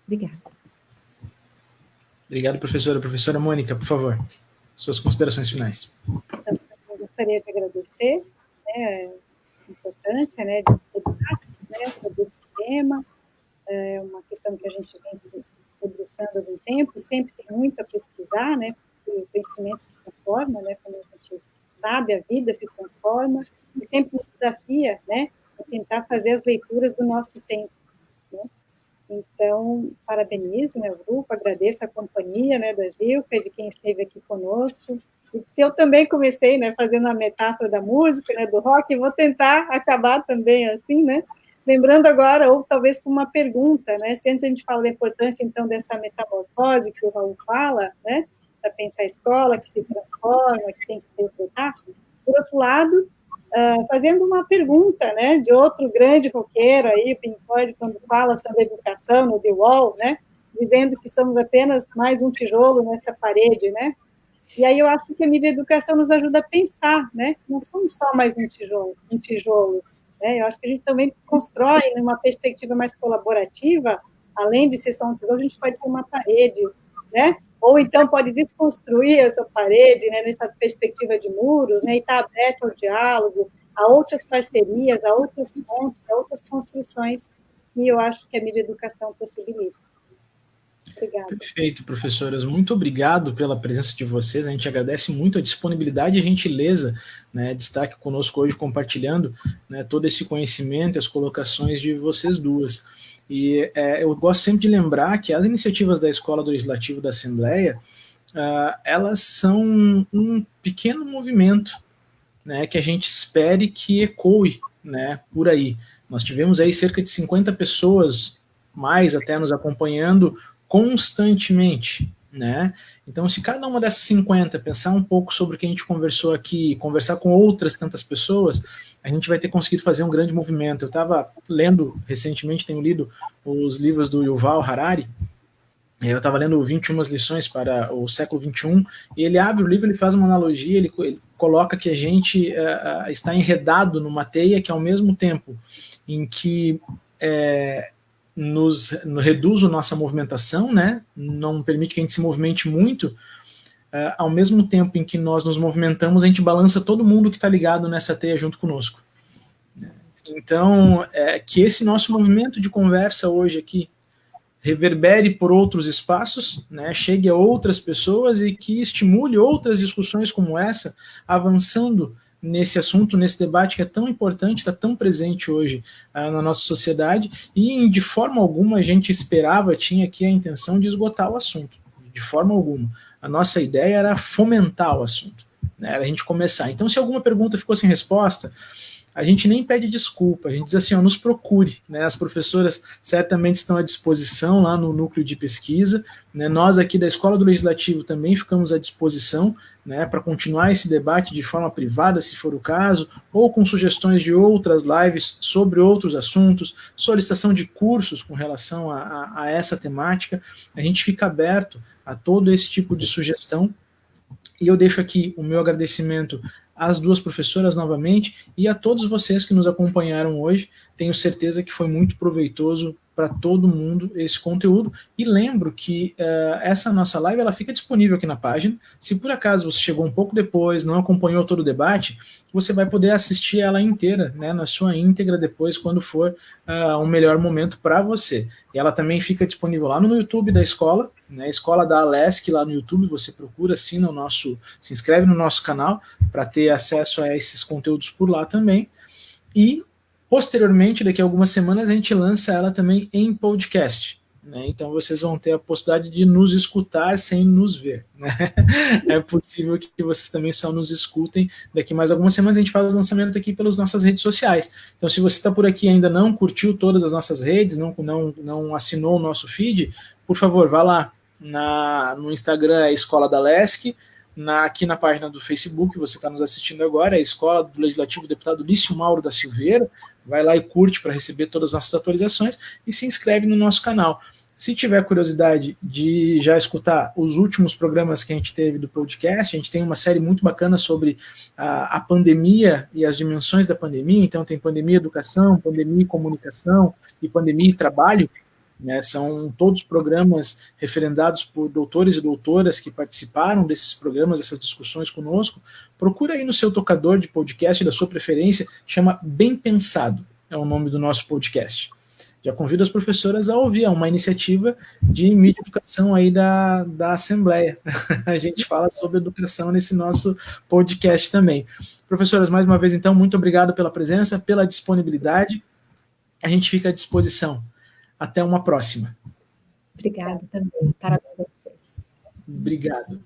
Obrigada. Obrigado, professora. Professora Mônica, por favor, suas considerações finais. Então, eu gostaria de agradecer, né, a importância, né, de debates, né, sobre esse tema. É uma questão que a gente vem se debruçando há algum tempo, sempre tem muito a pesquisar, né, porque o conhecimento se transforma, né, como a gente sabe, a vida se transforma, e sempre nos desafia, né, a tentar fazer as leituras do nosso tempo, né. Então, parabenizo, né, o grupo, agradeço a companhia, né, da Gilca, de quem esteve aqui conosco. E se eu também comecei, né, fazendo a metáfora da música, né, do rock, vou tentar acabar também assim, né, lembrando agora, ou talvez com uma pergunta, né, se antes a gente fala da importância, então, dessa metamorfose que o Raul fala, né, para pensar a escola, que se transforma, que tem que interpretar, por outro lado, fazendo uma pergunta, né, de outro grande roqueiro aí, Pink Floyd, quando fala sobre educação no The Wall, né, dizendo que somos apenas mais um tijolo nessa parede, né, e aí eu acho que a mídia educação nos ajuda a pensar, né, não somos só mais um tijolo, né, eu acho que a gente também constrói numa perspectiva mais colaborativa, além de ser só um tijolo, a gente pode ser uma parede, né, ou então pode desconstruir essa parede, né, nessa perspectiva de muros, né, e estar aberto ao diálogo, a outras parcerias, a outras pontes, a outras construções, e eu acho que a mídia educação possibilita. Obrigada. Perfeito, professoras. Muito obrigado pela presença de vocês. A gente agradece muito a disponibilidade e a gentileza, né, de estar aqui conosco hoje compartilhando, né, todo esse conhecimento e as colocações de vocês duas. E eu gosto sempre de lembrar que as iniciativas da Escola do Legislativo da Assembleia, elas são um pequeno movimento, né, que a gente espere que ecoe, né, por aí. Nós tivemos aí cerca de 50 pessoas, mais até, nos acompanhando constantemente, né? Então, se cada uma dessas 50 pensar um pouco sobre o que a gente conversou aqui, conversar com outras tantas pessoas, a gente vai ter conseguido fazer um grande movimento. Eu estava lendo recentemente, tenho lido os livros do Yuval Harari. Eu estava lendo 21 lições para o século XXI, e ele abre o livro, ele faz uma analogia, ele coloca que a gente está enredado numa teia que, ao mesmo tempo em que reduz a nossa movimentação, né, não permite que a gente se movimente muito, ao mesmo tempo em que nós nos movimentamos, a gente balança todo mundo que está ligado nessa teia junto conosco. Então, que esse nosso movimento de conversa hoje aqui reverbere por outros espaços, né, chegue a outras pessoas e que estimule outras discussões como essa, avançando nesse assunto, nesse debate que é tão importante, está tão presente hoje na nossa sociedade, e de forma alguma a gente esperava, tinha aqui a intenção de esgotar o assunto, de forma alguma. A nossa ideia era fomentar o assunto, né, era a gente começar. Então, se alguma pergunta ficou sem resposta, a gente nem pede desculpa, a gente diz assim, nos procure, né? As professoras certamente estão à disposição lá no núcleo de pesquisa, né? Nós aqui da Escola do Legislativo também ficamos à disposição, né, para continuar esse debate de forma privada, se for o caso, ou com sugestões de outras lives sobre outros assuntos, solicitação de cursos com relação a essa temática. A gente fica aberto a todo esse tipo de sugestão, e eu deixo aqui o meu agradecimento às duas professoras novamente e a todos vocês que nos acompanharam hoje. Tenho certeza que foi muito proveitoso para todo mundo esse conteúdo, e lembro que essa nossa live ela fica disponível aqui na página. Se por acaso você chegou um pouco depois, não acompanhou todo o debate, você vai poder assistir ela inteira, né, na sua íntegra depois, quando for um melhor momento para você. E ela também fica disponível lá no YouTube da escola, né, Escola da Alesc, lá no YouTube. Você procura, se inscreve no nosso canal para ter acesso a esses conteúdos por lá também. E posteriormente, daqui a algumas semanas, a gente lança ela também em podcast, né? Então vocês vão ter a possibilidade de nos escutar sem nos ver, né? É possível que vocês também só nos escutem. Daqui mais algumas semanas a gente faz o lançamento aqui pelas nossas redes sociais. Então, se você está por aqui e ainda não curtiu todas as nossas redes, não assinou o nosso feed, por favor, vá lá no Instagram, é Escola da Alesc. Aqui na página do Facebook, você está nos assistindo agora, é a Escola do Legislativo Deputado Lício Mauro da Silveira. Vai lá e curte para receber todas as nossas atualizações e se inscreve no nosso canal. Se tiver curiosidade de já escutar os últimos programas que a gente teve do podcast, a gente tem uma série muito bacana sobre a pandemia e as dimensões da pandemia. Então tem pandemia educação, pandemia comunicação e pandemia trabalho, né? São todos programas referendados por doutores e doutoras que participaram desses programas, dessas discussões conosco. Procura aí no seu tocador de podcast da sua preferência, chama Bem Pensado, é o nome do nosso podcast. Já convido as professoras a ouvir, é uma iniciativa de mídia e educação aí da Assembleia. A gente fala sobre educação nesse nosso podcast também. Professoras, mais uma vez, então, muito obrigado pela presença, pela disponibilidade. A gente fica à disposição. Até uma próxima. Obrigada também. Parabéns a vocês. Obrigado.